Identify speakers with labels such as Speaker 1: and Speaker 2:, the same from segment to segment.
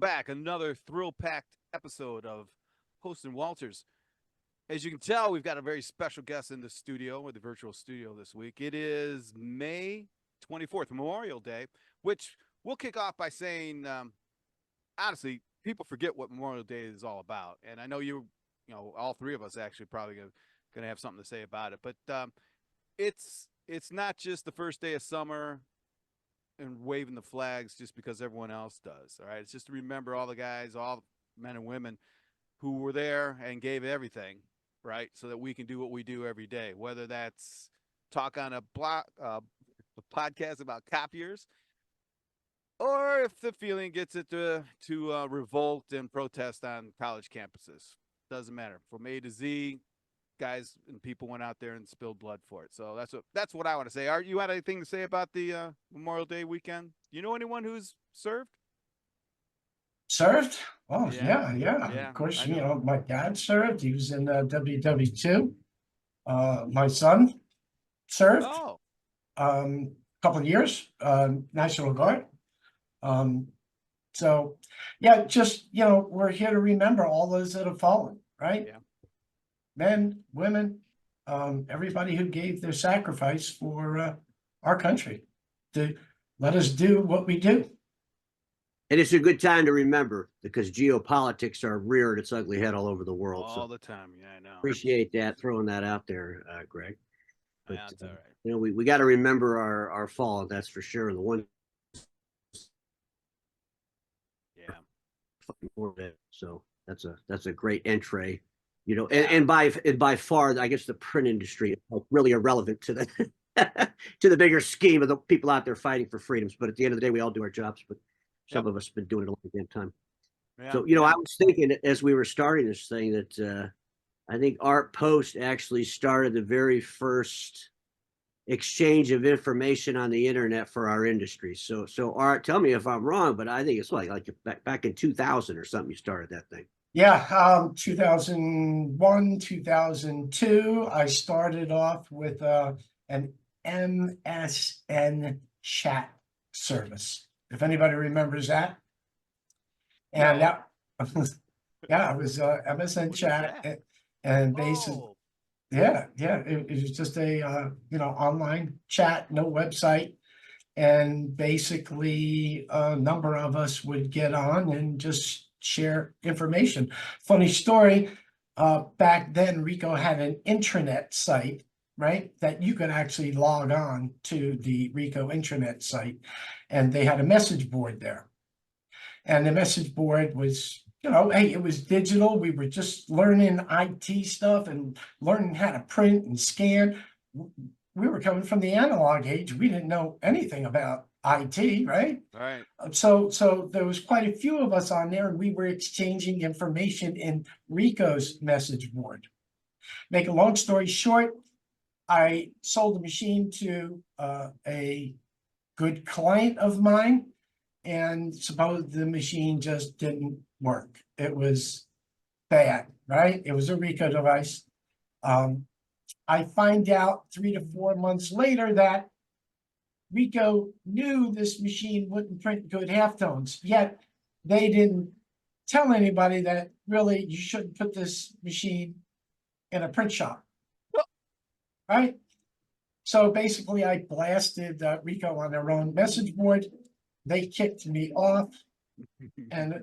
Speaker 1: back. Another thrill-packed episode of Host and Walters. As you can tell, we've got a very special guest in the studio, or the virtual studio this week. It is May 24th, Memorial Day, which we'll kick off by saying, honestly, people forget what Memorial Day is all about. And I know all three of us actually probably going to have something to say about it. But it's not just the first day of summer and waving the flags just because everyone else does. All right. It's just to remember all the guys, all men and women who were there and gave everything, right? So that we can do what we do every day, whether that's talk on a podcast about copiers, or if the feeling gets it to revolt and protest on college campuses. Doesn't matter. From A to Z, guys and people went out there and spilled blood for it. So that's what I want to say. Art, you had anything to say about the Memorial Day weekend? You know anyone who's served?
Speaker 2: Served? Oh, yeah. Of course, my dad served. He was in WW2. My son served.
Speaker 1: Oh.
Speaker 2: Couple of years, National Guard. So, yeah, just, we're here to remember all those that have fallen, right?
Speaker 1: Yeah.
Speaker 2: Men, women, everybody who gave their sacrifice for our country to let us do what we do.
Speaker 3: And it's a good time to remember because geopolitics are reared its ugly head all over the world.
Speaker 1: All the time. Yeah, I know.
Speaker 3: Appreciate that, throwing that out there, Greg.
Speaker 1: But,
Speaker 3: yeah,
Speaker 1: that's all right.
Speaker 3: We got to remember our fall, that's for sure. The one.
Speaker 1: Yeah.
Speaker 3: So that's a great entree. And by far, I guess the print industry is really irrelevant to the to the bigger scheme of the people out there fighting for freedoms. But at the end of the day, we all do our jobs. But some of us have been doing it a long damn time. Yeah. So I was thinking as we were starting this thing that I think Art Post actually started the very first exchange of information on the internet for our industry. So Art, tell me if I'm wrong, but I think it's like back in 2000 or something you started that thing.
Speaker 2: Yeah, 2001, 2002, I started off with an MSN chat service, if anybody remembers that. And that it was MSN chat and basically, it was just a online chat, no website, and basically a number of us would get on and just share information. Funny story, back then Rico had an intranet site, right, that you could actually log on to the Rico intranet site, and they had a message board there. And the message board was, hey, it was digital. We were just learning IT stuff and learning how to print and scan. We were coming from the analog age. We didn't know anything about IT, right?
Speaker 1: Right.
Speaker 2: So there was quite a few of us on there, and we were exchanging information in Rico's message board. Make a long story short, I sold the machine to a good client of mine, and suppose the machine just didn't work. It was bad, right? It was a Rico device. I find out 3 to 4 months later that Rico knew this machine wouldn't print good halftones, yet they didn't tell anybody that really you shouldn't put this machine in a print shop, right? So basically I blasted Rico on their own message board. They kicked me off, and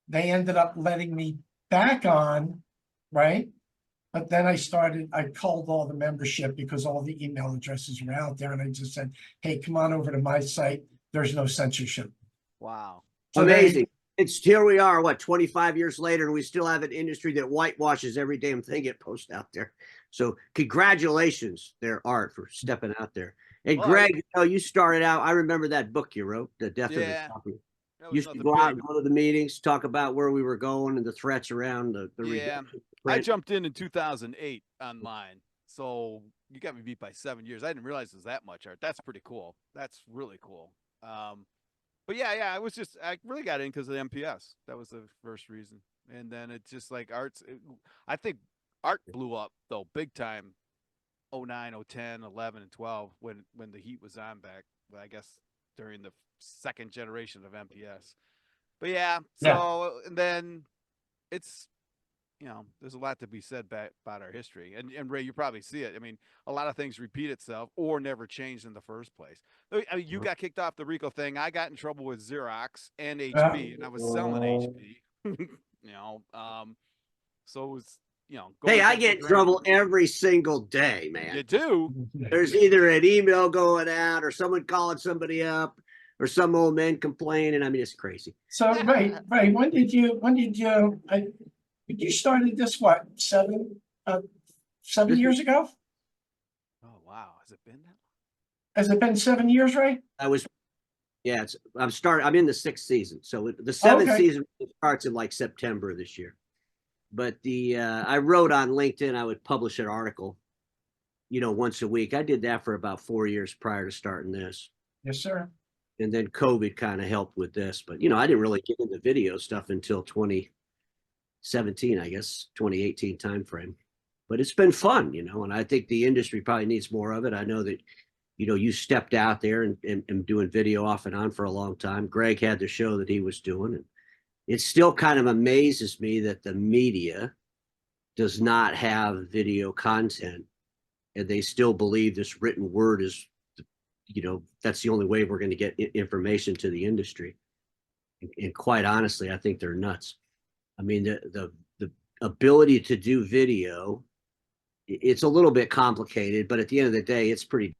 Speaker 2: they ended up letting me back on, right? But then I called all the membership because all the email addresses were out there, and I just said, hey, come on over to my site. There's no censorship.
Speaker 1: Wow.
Speaker 3: So amazing. Here we are, 25 years later, and we still have an industry that whitewashes every damn thing it posts out there. So congratulations there, Art, for stepping out there. And Greg, you started out, I remember that book you wrote, The Death of the Copy. You used to go out and go to the meetings, talk about where we were going and the threats around the
Speaker 1: I jumped in 2008 online. So you got me beat by 7 years. I didn't realize it was that much, Art. That's pretty cool. That's really cool. But I really got in because of the MPS. That was the first reason. And then it's just like I think Art blew up though big time 09, 010, 11, and 12 when the heat was on back, I guess during the second generation of MPS. But yeah,
Speaker 2: Yeah.
Speaker 1: so and then it's, there's a lot to be said about our history. And Ray, you probably see it. I mean, a lot of things repeat itself or never changed in the first place. I mean, you got kicked off the RICO thing. I got in trouble with Xerox and HP, and I was selling HP. So it was, going
Speaker 3: Hey, I
Speaker 1: against the
Speaker 3: get in
Speaker 1: grain.
Speaker 3: trouble every single day, man.
Speaker 1: You do?
Speaker 3: There's either an email going out or someone calling somebody up or some old man complaining. I mean, it's crazy.
Speaker 2: So, Ray, you started this, what, 7 years ago?
Speaker 1: Oh wow, has it been that long?
Speaker 2: Has it been 7 years, Ray?
Speaker 3: I'm in the 6th season. So the 7th
Speaker 2: Okay.
Speaker 3: season starts in like September of this year. But I wrote on LinkedIn, I would publish an article, once a week. I did that for about 4 years prior to starting this.
Speaker 2: Yes, sir.
Speaker 3: And then COVID kind of helped with this. But, I didn't really get into video stuff until 2017, I guess, 2018 timeframe. But it's been fun, and I think the industry probably needs more of it. I know that, you stepped out there and doing video off and on for a long time. Greg had the show that he was doing. And it still kind of amazes me that the media does not have video content, and they still believe this written word is, that's the only way we're going to get information to the industry. And quite honestly, I think they're nuts. I mean, the ability to do video, it's a little bit complicated, but at the end of the day, it's pretty.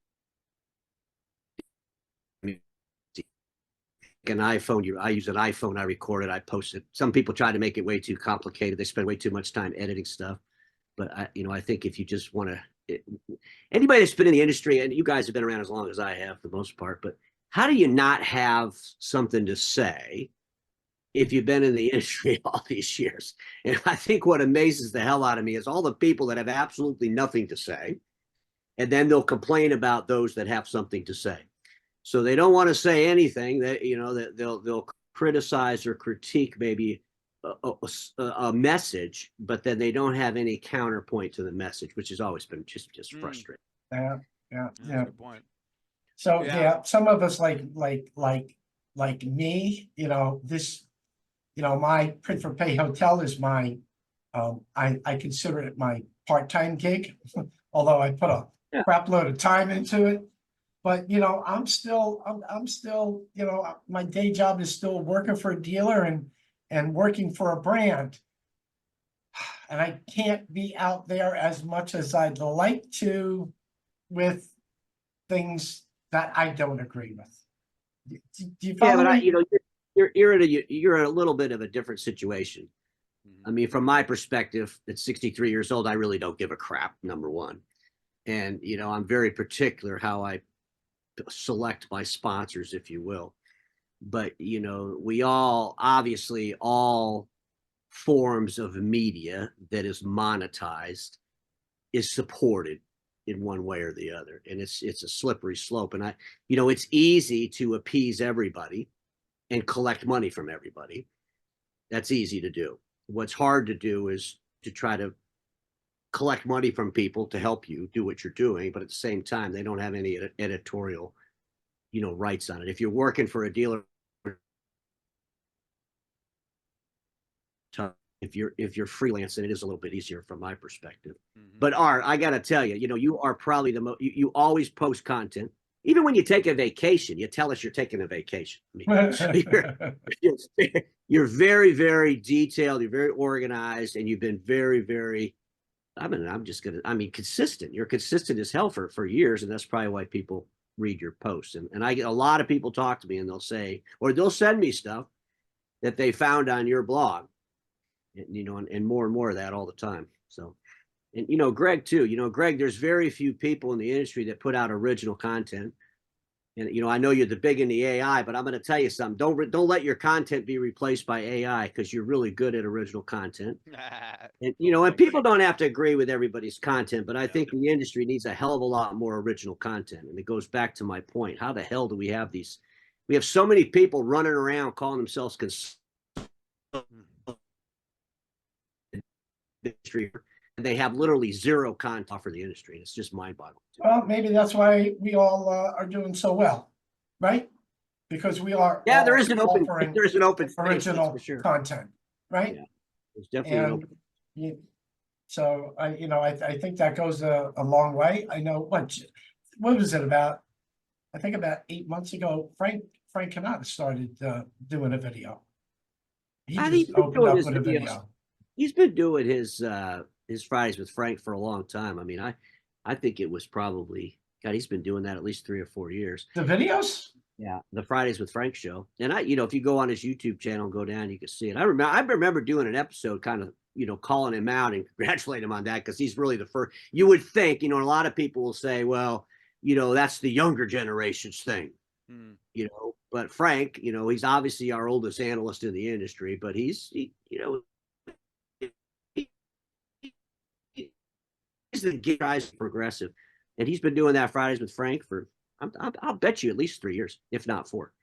Speaker 3: An iPhone, I use an iPhone, I record it, I post it. Some people try to make it way too complicated. They spend way too much time editing stuff. But I think if you just want to, anybody that's been in the industry, and you guys have been around as long as I have for the most part, but how do you not have something to say if you've been in the industry all these years? And I think what amazes the hell out of me is all the people that have absolutely nothing to say, and then they'll complain about those that have something to say. So they don't want to say anything that, that they'll criticize or critique maybe a message, but then they don't have any counterpoint to the message, which has always been just frustrating.
Speaker 2: Yeah.
Speaker 1: That's a good point.
Speaker 2: So
Speaker 1: Yeah.
Speaker 2: yeah, some of us like me, my print for pay hotel is my, I consider it my part-time gig, although I put a crap load of time into it. But I'm still, my day job is still working for a dealer and working for a brand. And I can't be out there as much as I'd like to with things that I don't agree with. Do you follow me?
Speaker 3: But you're in a little bit of a different situation. I mean, from my perspective, at 63 years old, I really don't give a crap, number one. And, I'm very particular how I select my sponsors, if you will. But, we obviously all forms of media that is monetized is supported in one way or the other. And it's a slippery slope. And it's easy to appease everybody and collect money from everybody. That's easy to do. What's hard to do is to try to collect money from people to help you do what you're doing, but at the same time, they don't have any editorial, rights on it. If you're working for a dealer, if you're freelancing, it is a little bit easier from my perspective. But Art, I got to tell you, you are probably the most, you always post content. Even when you take a vacation, you tell us you're taking a vacation. I mean, you're very, very detailed. You're very organized, and you've been very, very, consistent. You're consistent as hell for years, and that's probably why people read your posts. And I get a lot of people talk to me, and they'll say, or they'll send me stuff that they found on your blog, and more of that all the time. So, and Greg too. Greg, there's very few people in the industry that put out original content. And I know you're the big in the AI, but I'm going to tell you something. Don't let your content be replaced by AI, because you're really good at original content. And and people don't have to agree with everybody's content, but I think the industry needs a hell of a lot more original content. And it goes back to my point. How the hell do we have these? We have so many people running around calling themselves industry, and they have literally zero content for the industry. It's just mind-boggling.
Speaker 2: Well, maybe that's why we all are doing so well, right? because we are
Speaker 3: Yeah, there
Speaker 2: all
Speaker 3: is an open
Speaker 2: offering
Speaker 3: there is an open space, that's
Speaker 2: original
Speaker 3: for sure.
Speaker 2: content, right?
Speaker 3: Yeah, there's definitely an
Speaker 2: And
Speaker 3: open.
Speaker 2: so I think that goes a long way. I know what was it about? I think about 8 months ago, Frank Canada started doing a video. He
Speaker 3: I think
Speaker 2: just
Speaker 3: he's been
Speaker 2: opened
Speaker 3: doing
Speaker 2: up
Speaker 3: his
Speaker 2: with a
Speaker 3: videos.
Speaker 2: video.
Speaker 3: He's been doing his Fridays with Frank for a long time. I mean, I think it was probably God. He's been doing that at least 3 or 4 years.
Speaker 2: The videos?
Speaker 3: Yeah, the Fridays with Frank show. And if you go on his YouTube channel and go down, you can see it. I remember doing an episode kind of, calling him out and congratulating him on that because he's really the first. You would think, a lot of people will say, well, that's the younger generation's thing. But Frank, he's obviously our oldest analyst in the industry, but he's the guy's progressive. And he's been doing that Fridays with Frank for, I'll bet you at least 3 years, if not 4.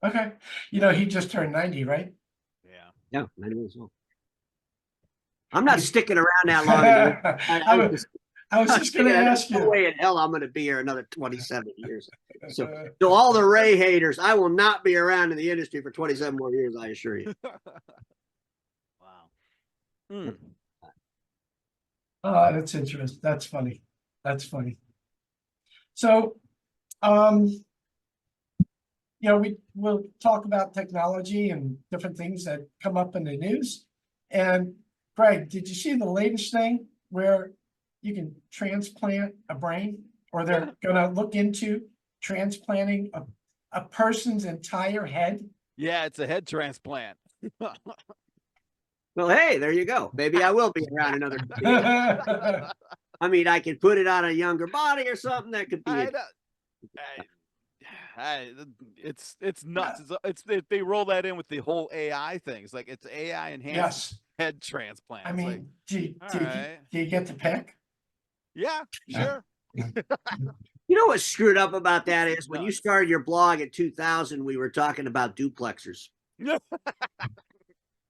Speaker 2: Okay. He just turned 90, right?
Speaker 3: Yeah, 90 years old. I'm not sticking around that long.
Speaker 2: I was just going to ask
Speaker 3: No
Speaker 2: you.
Speaker 3: way in hell I'm going to be here another 27 years. So all the Ray haters, I will not be around in the industry for 27 more years, I assure you.
Speaker 1: Wow.
Speaker 2: Oh, that's interesting. That's funny. That's funny. So, we'll talk about technology and different things that come up in the news. And Greg, did you see the latest thing where you can transplant a brain, or they're going to look into transplanting a person's entire head?
Speaker 1: Yeah, it's a head transplant.
Speaker 3: Well, hey, there you go. Maybe I will be around another. I mean, I could put it on a younger body or something. That could be.
Speaker 1: It's nuts. They roll that in with the whole AI thing. It's like it's AI enhanced head transplant.
Speaker 2: I mean,
Speaker 1: like,
Speaker 2: do you get to pick?
Speaker 1: Yeah, sure.
Speaker 3: You know what's screwed up about that is when you started your blog in 2000, we were talking about duplexers.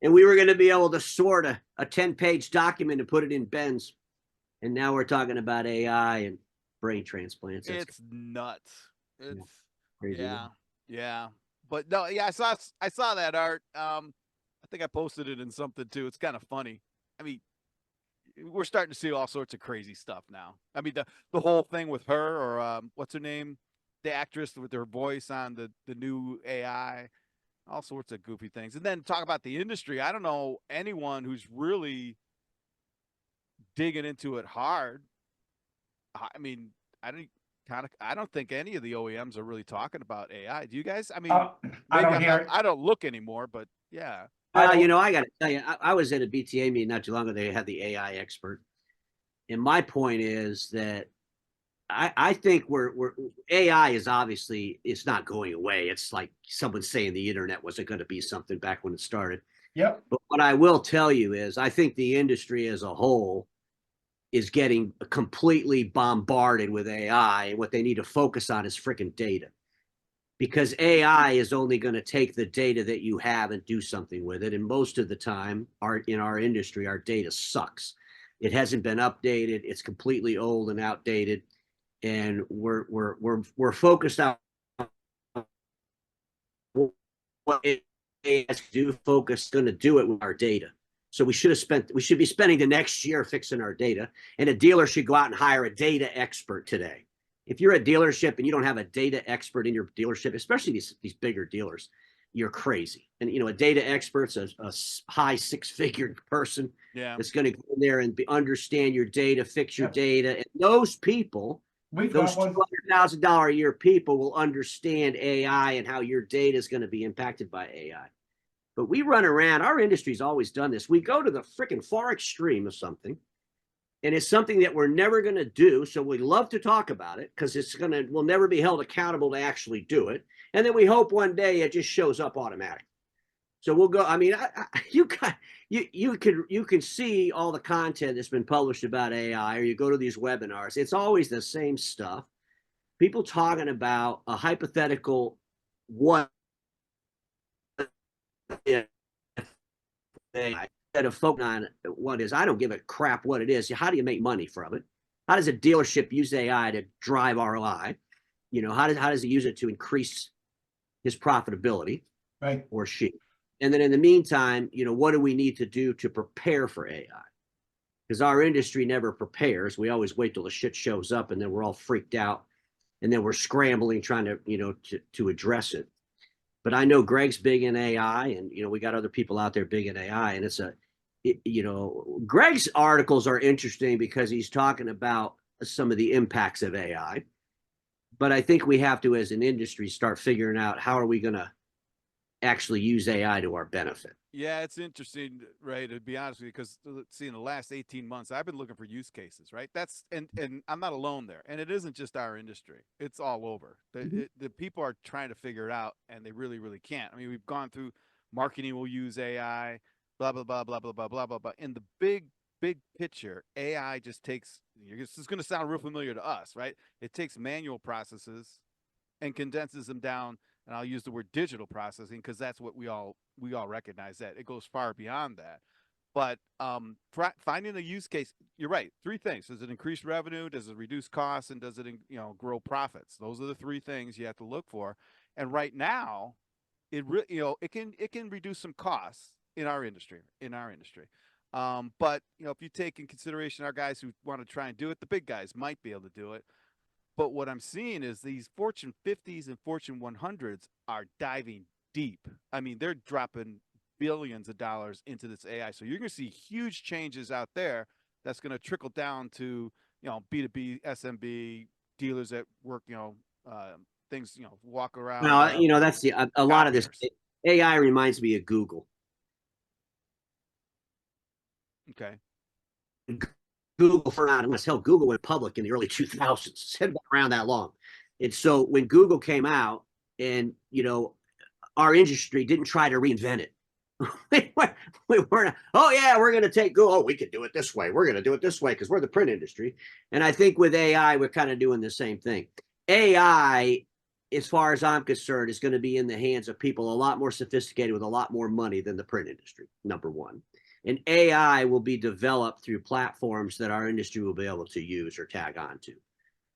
Speaker 3: And we were going to be able to sort a 10-page document and put it in bins. And now we're talking about AI and brain transplants.
Speaker 1: It's nuts. It's
Speaker 3: crazy.
Speaker 1: Yeah. But no, yeah, I saw that art. I think I posted it in something too. It's kind of funny. I mean, we're starting to see all sorts of crazy stuff now. I mean, the whole thing with her, or what's her name, the actress with her voice on the new AI, all sorts of goofy things. And then talk about the industry. I don't know anyone who's really digging into it hard. I mean, I don't think any of the OEMs are really talking about AI. Do you guys? I mean, I don't look anymore, but yeah.
Speaker 3: I got to tell you, I was at a BTA meeting not too long ago. They had the AI expert. And my point is that I think AI is obviously, it's not going away. It's like someone saying the internet wasn't going to be something back when it started.
Speaker 2: Yep.
Speaker 3: But what I will tell you is I think the industry as a whole is getting completely bombarded with AI. And what they need to focus on is freaking data. Because AI is only going to take the data that you have and do something with it. And most of the time, in our industry, our data sucks. It hasn't been updated. It's completely old and outdated. And we're focused on what it is to going to do it with our data. So we should be spending the next year fixing our data. And a dealer should go out and hire a data expert today. If you're a dealership and you don't have a data expert in your dealership, especially these bigger dealers, you're crazy. And a data expert's a high 6-figure person that's going to go in there and understand your data, fix your data. And those people, those $200,000 a year people, will understand AI and how your data is going to be impacted by AI. But we run around. Our industry's always done this. We go to the freaking far extreme of something. And it's something that we're never going to do. So we love to talk about it because we'll never be held accountable to actually do it. And then we hope one day it just shows up automatically. So we'll go. I mean, you can see all the content that's been published about AI, or you go to these webinars. It's always the same stuff. People talking about a hypothetical what if they instead of focusing on what is. I don't give a crap what it is. How do you make money from it? How does a dealership use AI to drive ROI? How does it use it to increase his profitability,
Speaker 2: Right.
Speaker 3: or she. And then in the meantime, what do we need to do to prepare for AI? Because our industry never prepares. We always wait till the shit shows up, and then we're all freaked out, and then we're scrambling trying to address it. But I know Greg's big in AI, and we got other people out there big in AI, and Greg's articles are interesting because he's talking about some of the impacts of AI. But I think we have to, as an industry, start figuring out how are we going to actually use AI to our benefit.
Speaker 1: Yeah, it's interesting, Ray, to be honest with you, because see, in the last 18 months, I've been looking for use cases, right? And I'm not alone there. And it isn't just our industry. It's all over. The people are trying to figure it out, and they really, really can't. I mean, we've gone through marketing will use AI, blah, blah, blah, blah, blah, blah, blah, blah, blah. In the big picture, AI just takes, this is going to sound real familiar to us, right? It takes manual processes and condenses them down, and I'll use the word digital processing because that's what we all recognize. That it goes far beyond that. But finding a use case, you're right. Three things: does it increase revenue? Does it reduce costs? And does it grow profits? Those are the three things you have to look for. And right now, it can reduce some costs in our industry. But if you take in consideration our guys who want to try and do it, the big guys might be able to do it. But what I'm seeing is these Fortune 50s and Fortune 100s are diving deep. I mean, they're dropping billions of dollars into this AI. So you're going to see huge changes out there that's going to trickle down to, B2B, SMB, dealers that work, things, walk around.
Speaker 3: Well, that's a lot of this. AI reminds me of Google.
Speaker 1: Okay.
Speaker 3: Google Google went public in the early 2000s. It's been around that long. And so when Google came out, and our industry didn't try to reinvent it. we weren't, oh yeah, we're going to take Google. Oh, we can do it this way. We're going to do it this way because we're the print industry. And I think with AI, we're kind of doing the same thing. AI, as far as I'm concerned, is going to be in the hands of people a lot more sophisticated with a lot more money than the print industry, number one. And AI will be developed through platforms that our industry will be able to use or tag onto.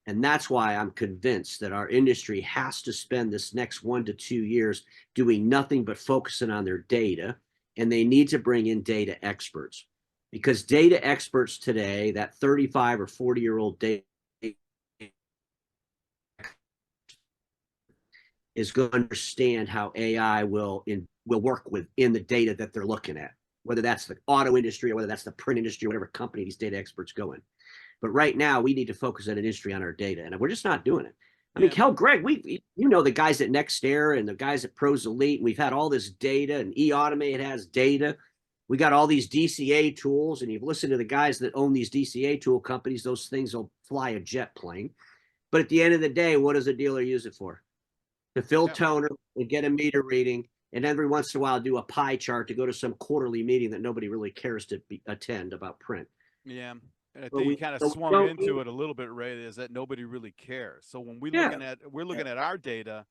Speaker 3: And that's why I'm convinced that our industry has to spend this next 1 to 2 years doing nothing but focusing on their data. And they need to bring in data experts, because data experts today, that 35 or 40-year-old data is going to understand how AI will work within the data that they're looking at, whether that's the auto industry or whether that's the print industry, whatever company these data experts go in. But right now, we need to focus an industry on our data, and we're just not doing it. I mean, hell, Greg, the guys at NextAir and the guys at Pros Elite, and we've had all this data, and eAutomate has data. We got all these DCA tools, and you've listened to the guys that own these DCA tool companies. Those things will fly a jet plane. But at the end of the day, what does a dealer use it for? To fill toner and get a meter reading, and every once in a while do a pie chart to go to some quarterly meeting that nobody really cares to attend about print.
Speaker 1: Yeah. And I think you kind of swung into it a little bit, Ray, is that nobody really cares. So when we're looking at our data,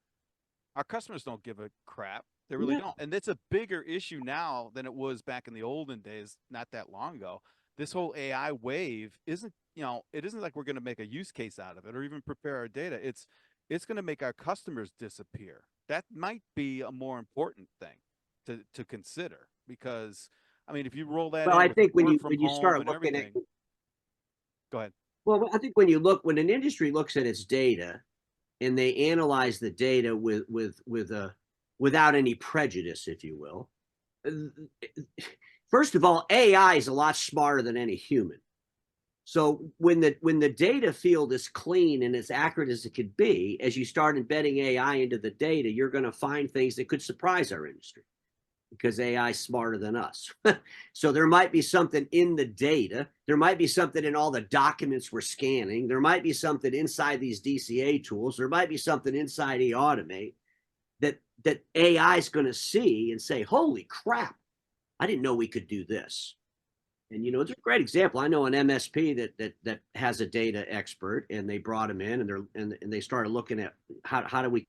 Speaker 1: our customers don't give a crap. They really don't. And it's a bigger issue now than it was back in the olden days, not that long ago. This whole AI wave isn't, it isn't like we're going to make a use case out of it or even prepare our data. It's going to make our customers disappear. That might be a more important thing to consider, because, I mean, if you roll that,
Speaker 3: I think when you start looking at,
Speaker 1: go ahead.
Speaker 3: Well, I think when an industry looks at its data and they analyze the data without any prejudice, if you will, first of all, AI is a lot smarter than any human. So when the data field is clean and as accurate as it could be, as you start embedding AI into the data, you're going to find things that could surprise our industry, because AI is smarter than us. So there might be something in the data. There might be something in all the documents we're scanning. There might be something inside these DCA tools. There might be something inside eAutomate that AI is going to see and say, holy crap, I didn't know we could do this. And, it's a great example. I know an MSP that has a data expert, and they brought him in, and they started looking at how do we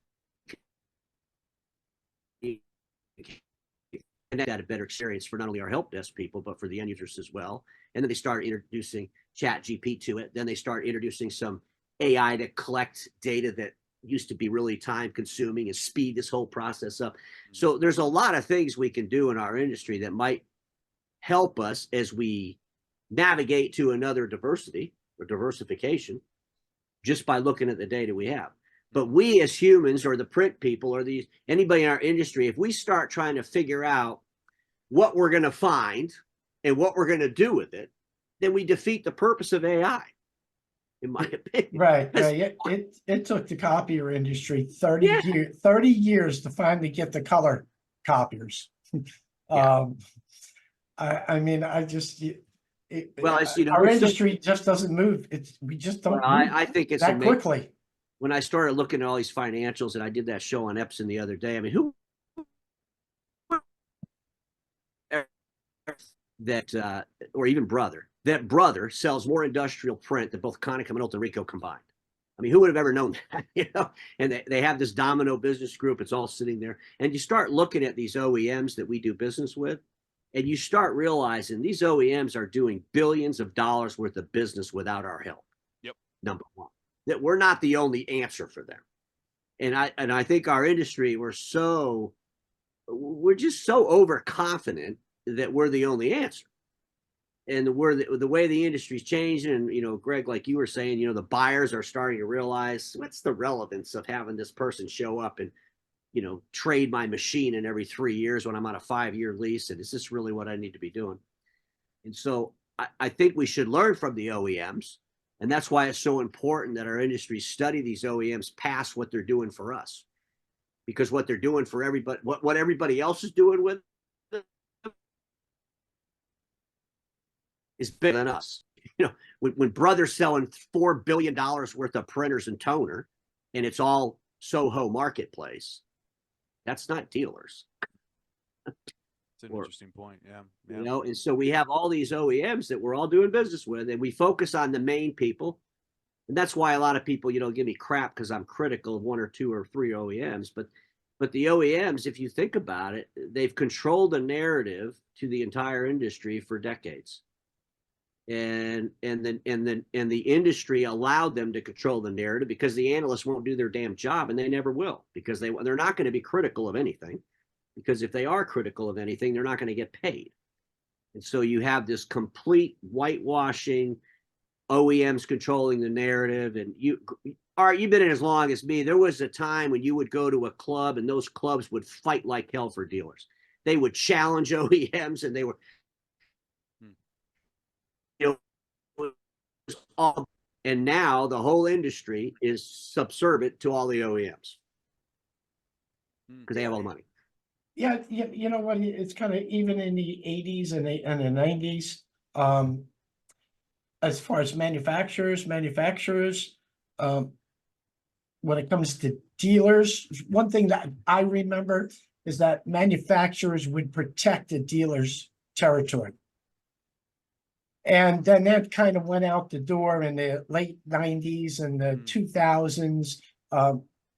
Speaker 3: get a better experience for not only our help desk people, but for the end users as well. And then they started introducing ChatGPT to it. Then they start introducing some AI to collect data used to be really time consuming and speed this whole process up. So there's a lot of things we can do in our industry that might help us as we navigate to another diversity or diversification just by looking at the data we have. But we as humans, or the print people, or anybody in our industry, if we start trying to figure out what we're going to find and what we're going to do with it, then we defeat the purpose of AI, in my opinion.
Speaker 2: Right. It took the copier industry 30 years to finally get the color copiers. I mean, our industry just doesn't move. We just don't move
Speaker 3: I think it's
Speaker 2: that
Speaker 3: amazing.
Speaker 2: quickly.
Speaker 3: When I started looking at all these financials, and I did that show on Epson the other day, I mean, who that or even Brother sells more industrial print than both Konica Minolta and Ricoh combined. I mean, who would have ever known that? You know, and they have this domino business group. It's all sitting there, and you start looking at these OEMs that we do business with, and you start realizing these OEMs are doing billions of dollars worth of business without our help.
Speaker 1: Yep.
Speaker 3: Number one, that we're not the only answer for them. And I think our industry, we're just so overconfident that we're the only answer. And the way the industry's changing, and, you know, Greg, like you were saying, you know, the buyers are starting to realize, what's the relevance of having this person show up and, you know, trade my machine in every 3 years when I'm on a 5-year lease? And is this really what I need to be doing? And so I think we should learn from the OEMs. And that's why it's so important that our industry study these OEMs past what they're doing for us. Because what they're doing for everybody, what everybody else is doing with them is bigger than us. You know, when Brother's selling $4 billion worth of printers and toner, and it's all Soho marketplace, that's not dealers.
Speaker 1: It's an interesting point. Yeah.
Speaker 3: You know, and so we have all these OEMs that we're all doing business with, and we focus on the main people. And that's why a lot of people, you know, give me crap because I'm critical of 1 or 2 or 3 OEMs. But the OEMs, if you think about it, they've controlled the narrative to the entire industry for decades. And the industry allowed them to control the narrative because the analysts won't do their damn job, and they never will, because they're not going to be critical of anything. Because if they are critical of anything, they're not going to get paid. And so you have this complete whitewashing, OEMs controlling the narrative. And Art, you've been in as long as me. There was a time when you would go to a club and those clubs would fight like hell for dealers. They would challenge OEMs, and they were, you know, and now the whole industry is subservient to all the OEMs because they have all the money.
Speaker 2: Yeah, you know what? It's kind of even in the 80s and the 90s. As far as manufacturers, when it comes to dealers, one thing that I remember is that manufacturers would protect the dealer's territory. And then that kind of went out the door in the late 90s and the 2000s.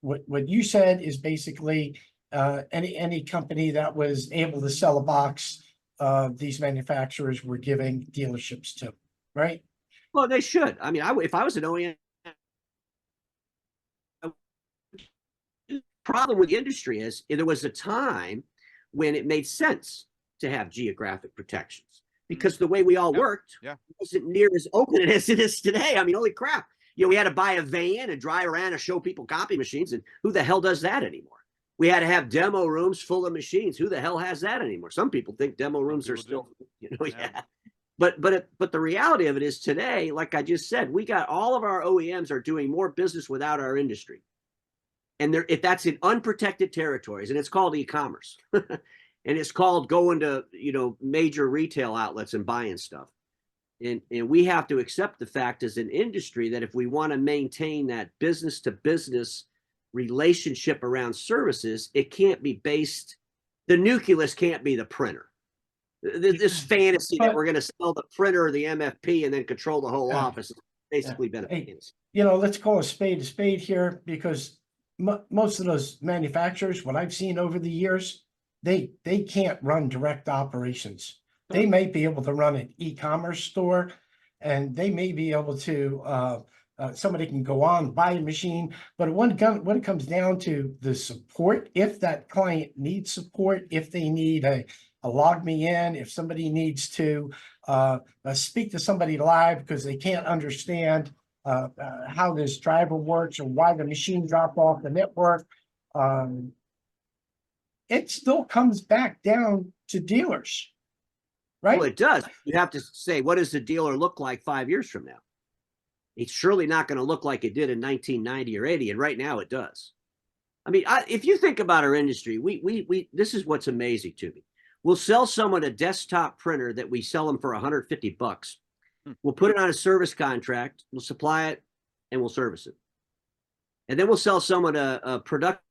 Speaker 2: What you said is basically any company that was able to sell a box, these manufacturers were giving dealerships to, right?
Speaker 3: Well, they should. I mean, if I was an OEM, the problem with the industry is there was a time when it made sense to have geographic protections because the way we all worked wasn't near as open as it is today. I mean, holy crap. You know, we had to buy a van and drive around and show people copy machines, and who the hell does that anymore? We had to have demo rooms full of machines. Who the hell has that anymore? Some people think demo rooms are still, you know, But the reality of it is today, like I just said, we got all of our OEMs are doing more business without our industry. And if that's in unprotected territories, and it's called e-commerce, and it's called going to, you know, major retail outlets and buying stuff. And we have to accept the fact as an industry that if we want to maintain that business to business relationship around services, it can't be based, the nucleus can't be the printer. This fantasy that we're going to sell the printer or the MFP and then control the whole office is basically been a fantasy.
Speaker 2: You know, let's call a spade here, because most of those manufacturers, what I've seen over the years, they can't run direct operations. They may be able to run an e-commerce store, and they may be able to somebody can go on, buy a machine, but when it comes down to the support, if that client needs support, if they need a log me in, if somebody needs to speak to somebody live because they can't understand how this driver works or why the machine dropped off the network, it still comes back down to dealers, right?
Speaker 3: Well, it does. You have to say, what does the dealer look like 5 years from now? It's surely not going to look like it did in 1990 or 80, and right now it does. I mean, if you think about our industry, we this is what's amazing to me. We'll sell someone a desktop printer that we sell them for $150. We'll put it on a service contract, we'll supply it, and we'll service it. And then we'll sell someone a production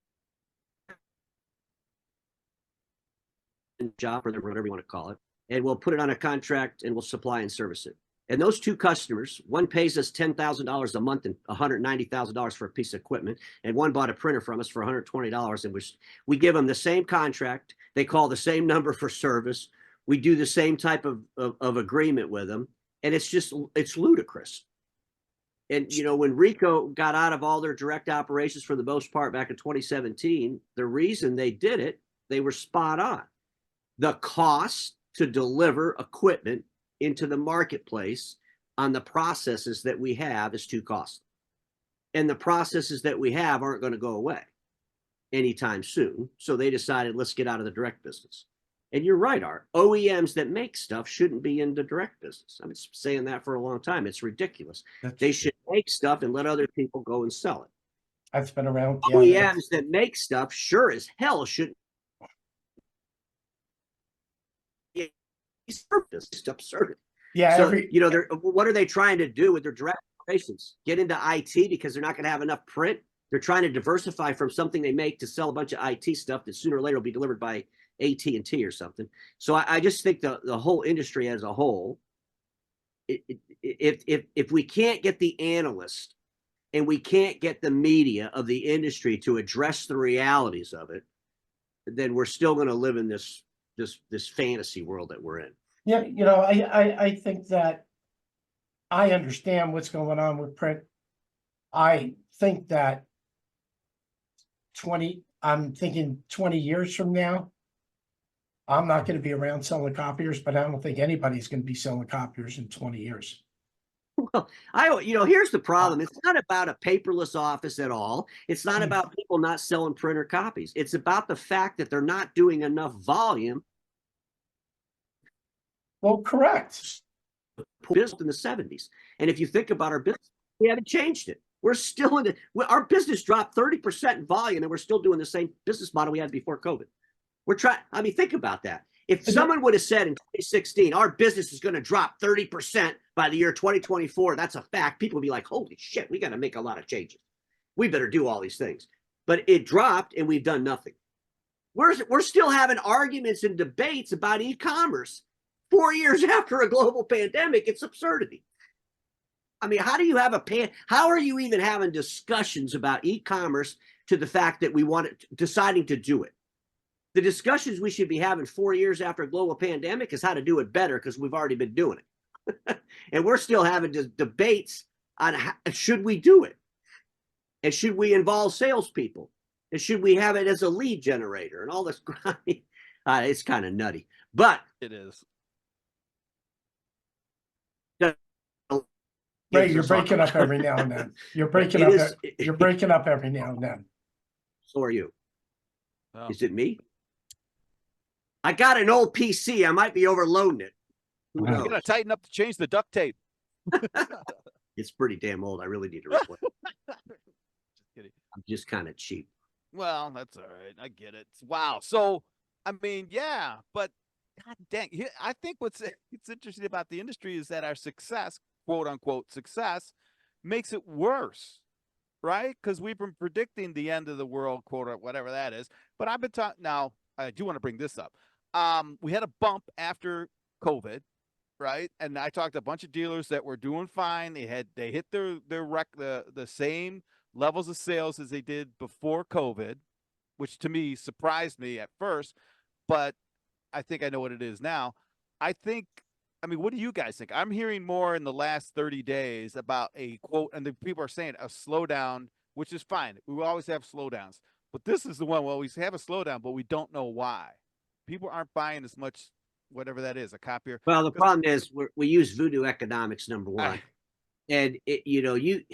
Speaker 3: job or whatever you want to call it, and we'll put it on a contract and we'll supply and service it. And those two customers, one pays us $10,000 a month and $190,000 for a piece of equipment, and one bought a printer from us for $120, and we give them the same contract. They call the same number for service. We do the same type of agreement with them, and it's ludicrous. And when Ricoh got out of all their direct operations for the most part back in 2017, the reason they did it, they were spot on. The cost to deliver equipment into the marketplace on the processes that we have is too costly. And the processes that we have aren't going to go away anytime soon. So they decided, let's get out of the direct business. And you're right, Art. OEMs that make stuff shouldn't be in the direct business. I've been saying that for a long time. It's ridiculous. They should make stuff and let other people go and sell it.
Speaker 2: That's been around.
Speaker 3: OEMs that make stuff sure as hell shouldn't. It's absurd.
Speaker 2: Yeah.
Speaker 3: So, what are they trying to do with their direct operations? Get into IT because they're not going to have enough print. They're trying to diversify from something they make to sell a bunch of IT stuff that sooner or later will be delivered by AT&T or something. So I just think the whole industry as a whole, if we can't get the analyst and we can't get the media of the industry to address the realities of it, then we're still going to live in this fantasy world that we're in.
Speaker 2: Yeah, I think that I understand what's going on with print. I think that I'm thinking 20 years from now, I'm not going to be around selling copiers, but I don't think anybody's going to be selling copiers in 20 years.
Speaker 3: Well, here's the problem. It's not about a paperless office at all. It's not about people not selling printer copies. It's about the fact that they're not doing enough volume.
Speaker 2: Well, correct.
Speaker 3: Built in the 70s. And if you think about our business, we haven't changed it. We're still our business dropped 30% in volume, and we're still doing the same business model we had before COVID. Think about that. If someone would have said in 2016, our business is going to drop 30% by the year 2024, that's a fact. People would be like, holy shit, we got to make a lot of changes. We better do all these things. But it dropped and we've done nothing. We're still having arguments and debates about e-commerce 4 years after a global pandemic. It's absurdity. I mean, how are you even having discussions about e-commerce to the fact that deciding to do it? The discussions we should be having 4 years after a global pandemic is how to do it better, because we've already been doing it. And we're still having debates on should we do it? And should we involve salespeople? And should we have it as a lead generator and all this? It's kind of nutty, but
Speaker 1: it is.
Speaker 2: Ray, you're breaking up every now and then. You're breaking up every now and then.
Speaker 3: So are you.
Speaker 1: Oh.
Speaker 3: Is it me? I got an old PC. I might be overloading it.
Speaker 1: You're going to tighten up to change the duct tape.
Speaker 3: It's pretty damn old. I really need to replace it.
Speaker 1: Just kidding.
Speaker 3: I'm just kind of cheap.
Speaker 1: Well, that's all right. I get it. Wow. So, I mean, yeah, but God dang, I think what's interesting about the industry is that our success, quote unquote success, makes it worse, right? Because we've been predicting the end of the world, quote, or whatever that is. But I've been talking now. I do want to bring this up. We had a bump after COVID, right? And I talked to a bunch of dealers that were doing fine. They hit the same levels of sales as they did before COVID, which to me surprised me at first, but I think I know what it is now. I I mean, what do you guys think? I'm hearing more in the last 30 days about a quote, and the people are saying a slowdown, which is fine. We will always have slowdowns, but this is the one. Well, we have a slowdown, but we don't know why. People aren't buying as much, whatever that is, a copier.
Speaker 3: Well, the problem is we use voodoo economics, number one, and the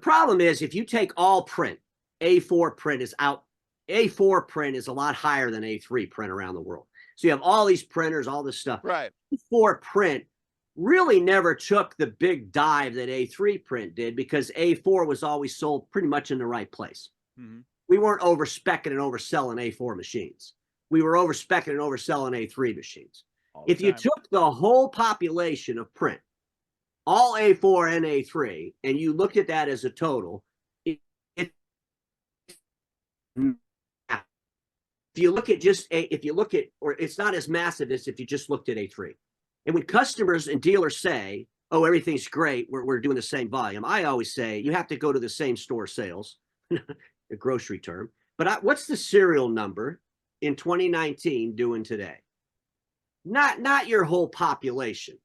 Speaker 3: problem is if you take all print, A4 print is out. A4 print is a lot higher than A3 print around the world. So you have all these printers, all this stuff.
Speaker 1: Right.
Speaker 3: A4 print really never took the big dive that A3 print did because A4 was always sold pretty much in the right place.
Speaker 1: Mm-hmm.
Speaker 3: We weren't overspeccing and overselling A4 machines. We were overspeccing and overselling A3 machines. If you took the whole population of print, all A4 and A3, and you looked at that as a total, if you look at or it's not as massive as if you just looked at A3. And when customers and dealers say, oh, everything's great, we're doing the same volume, I always say you have to go to the same store sales, a grocery term. But what's the serial number in 2019 doing today? Not your whole population.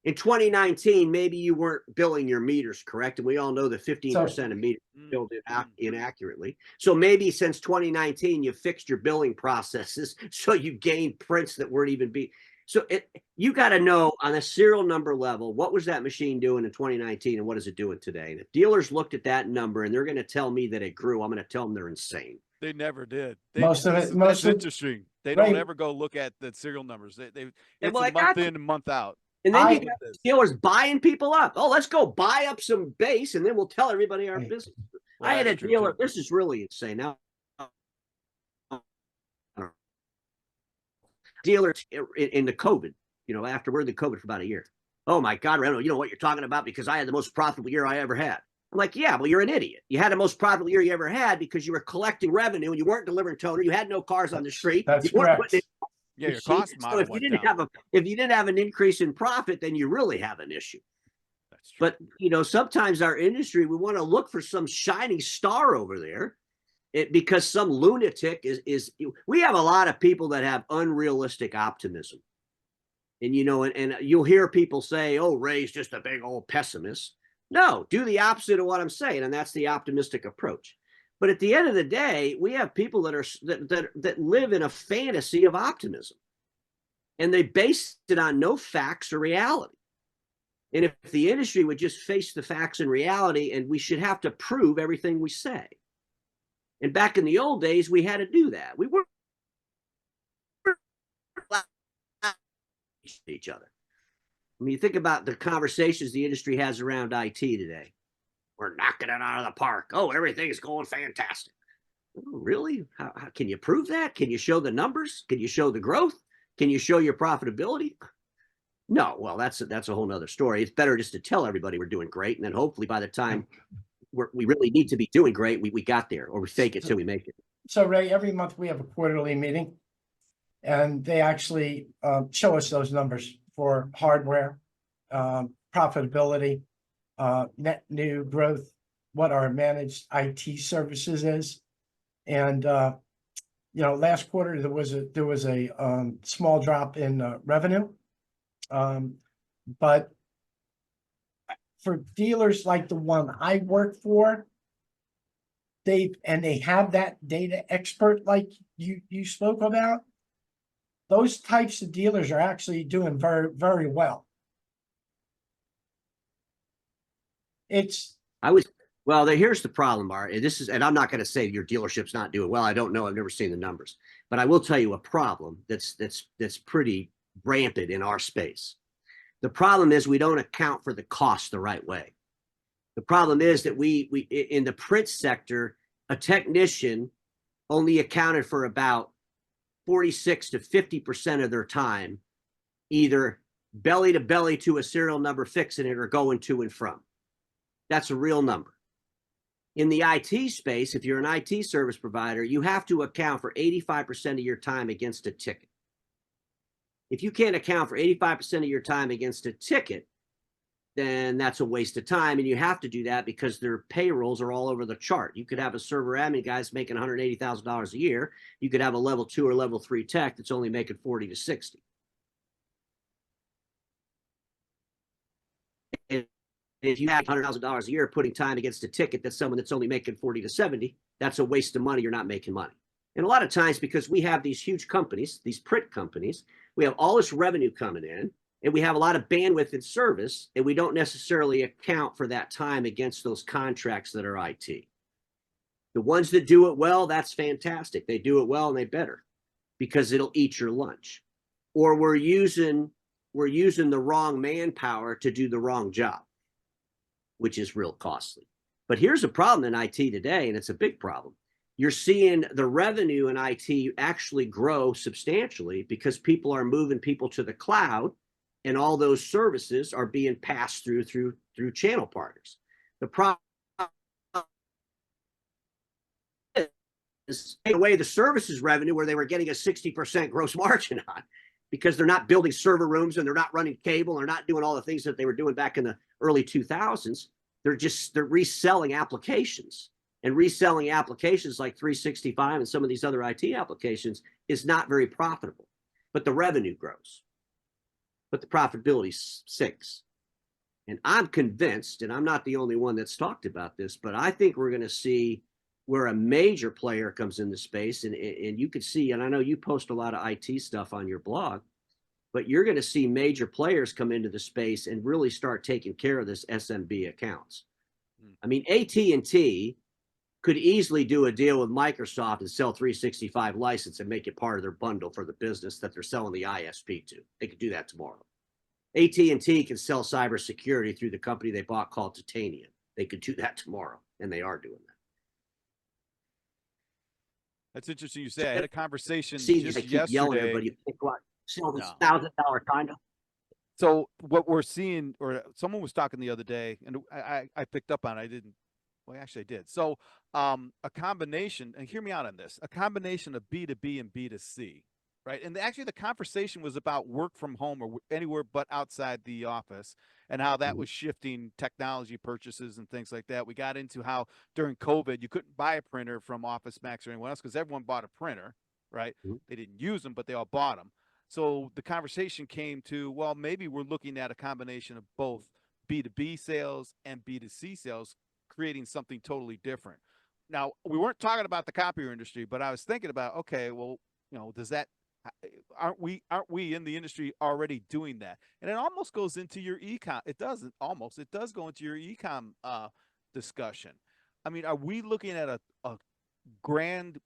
Speaker 3: In 2019, maybe you weren't billing your meters correct. And we all know that 15% of meters billed inaccurately. So maybe since 2019, you fixed your billing processes. So you gained prints that weren't even being. So you got to know on a serial number level, what was that machine doing in 2019 and what is it doing today? And if dealers looked at that number and they're going to tell me that it grew, I'm going to tell them they're insane.
Speaker 1: They never did.
Speaker 2: Most of it.
Speaker 1: That's interesting. They don't ever go look at the serial numbers. It's a month in and month out.
Speaker 3: And then you got dealers buying people up. Oh, let's go buy up some base, and then we'll tell everybody our business. Well, I had a dealer. This is really insane. Now, dealers in the COVID, after we're in the COVID for about a year. Oh my God, Reno, you know what you're talking about because I had the most profitable year I ever had. I'm like, yeah, well, you're an idiot. You had the most profitable year you ever had because you were collecting revenue and you weren't delivering toner. You had no cars on the street.
Speaker 2: That's correct.
Speaker 1: Yeah, your cost model
Speaker 3: if you didn't have an increase in profit, then you really have an issue.
Speaker 1: That's true.
Speaker 3: But sometimes our industry, we want to look for some shining star over there, because some lunatic is. We have a lot of people that have unrealistic optimism, and and you'll hear people say, "Oh, Ray's just a big old pessimist." No, do the opposite of what I'm saying, and that's the optimistic approach. But at the end of the day, we have people that live in a fantasy of optimism, and they base it on no facts or reality. And if the industry would just face the facts and reality, and we should have to prove everything we say. And back in the old days, we had to do that. We weren't each other. I mean, you think about the conversations the industry has around IT today. We're knocking it out of the park. Oh, everything's going fantastic. Oh, really? How can you prove that? Can you show the numbers? Can you show the growth? Can you show your profitability? No. Well, that's a whole nother story. It's better just to tell everybody we're doing great. And then hopefully by the time we really need to be doing great, we got there, or we fake it till we make it.
Speaker 2: So Ray, every month we have a quarterly meeting and they actually show us those numbers for hardware, profitability, net new growth, what our managed IT services is. And last quarter there was a small drop in revenue, but for dealers like the one I work for, they have that data expert like you spoke about. Those types of dealers are actually doing very, very well.
Speaker 3: Here's the problem, Art. And I'm not going to say your dealership's not doing well. I don't know. I've never seen the numbers, but I will tell you a problem that's pretty rampant in our space. The problem is we don't account for the cost the right way. The problem is that we in the print sector, a technician only accounted for about 46 to 50% of their time, either belly to belly to a serial number fixing it or going to and from. That's a real number. In the IT space, if you're an IT service provider, you have to account for 85% of your time against a ticket. If you can't account for 85% of your time against a ticket, then that's a waste of time. And you have to do that because their payrolls are all over the chart. You could have a server admin guys making $180,000 a year. You could have a level 2 or level 3 tech that's only making 40 to 60. if you have $100,000 a year putting time against a ticket that's someone that's only making 40 to 70, that's a waste of money. You're not making money. And a lot of times, because we have these huge companies, these print companies, we have all this revenue coming in, and we have a lot of bandwidth and service, and we don't necessarily account for that time against those contracts that are IT. The ones that do it well, that's fantastic. They do it well and they better, because it'll eat your lunch. Or we're using the wrong manpower to do the wrong job, which is real costly. But here's a problem in IT today, and it's a big problem. You're seeing the revenue in IT actually grow substantially because people are moving people to the cloud, and all those services are being passed through channel partners. The problem is take away the services revenue where they were getting a 60% gross margin on, because they're not building server rooms and they're not running cable, they're not doing all the things that they were doing back in the early 2000s. They're reselling applications, and reselling applications like 365 and some of these other IT applications is not very profitable, but the revenue grows, but the profitability sinks. And I'm convinced, and I'm not the only one that's talked about this, but I think we're going to see where a major player comes into space, and you could see, and I know you post a lot of IT stuff on your blog, but you're going to see major players come into the space and really start taking care of this SMB accounts. I mean, AT&T could easily do a deal with Microsoft and sell 365 license and make it part of their bundle for the business that they're selling the ISP to. They could do that tomorrow. AT&T can sell cybersecurity through the company they bought called Titanium. They could do that tomorrow, and they are doing that.
Speaker 1: That's interesting you say. I had a conversation
Speaker 3: See,
Speaker 1: just
Speaker 3: I keep
Speaker 1: yesterday.
Speaker 3: yelling at everybody, think what, sell this $1,000 condo.
Speaker 1: So what we're seeing, or someone was talking the other day, and I picked up on it. I didn't. Well, actually, I did. So a combination, and hear me out on this, a combination of B2B and B2C, right? And actually, the conversation was about work from home or anywhere but outside the office, and how that was shifting technology purchases and things like that. We got into how during COVID, you couldn't buy a printer from Office Max or anyone else because everyone bought a printer, right? They didn't use them, but they all bought them. So the conversation came to, well, maybe we're looking at a combination of both B2B sales and B2C sales, creating something totally different. Now, we weren't talking about the copier industry, but I was thinking about, okay, well, you know, aren't we in the industry already doing that? And it almost goes into your e-com. It does go into your e-com discussion. I mean, are we looking at a brand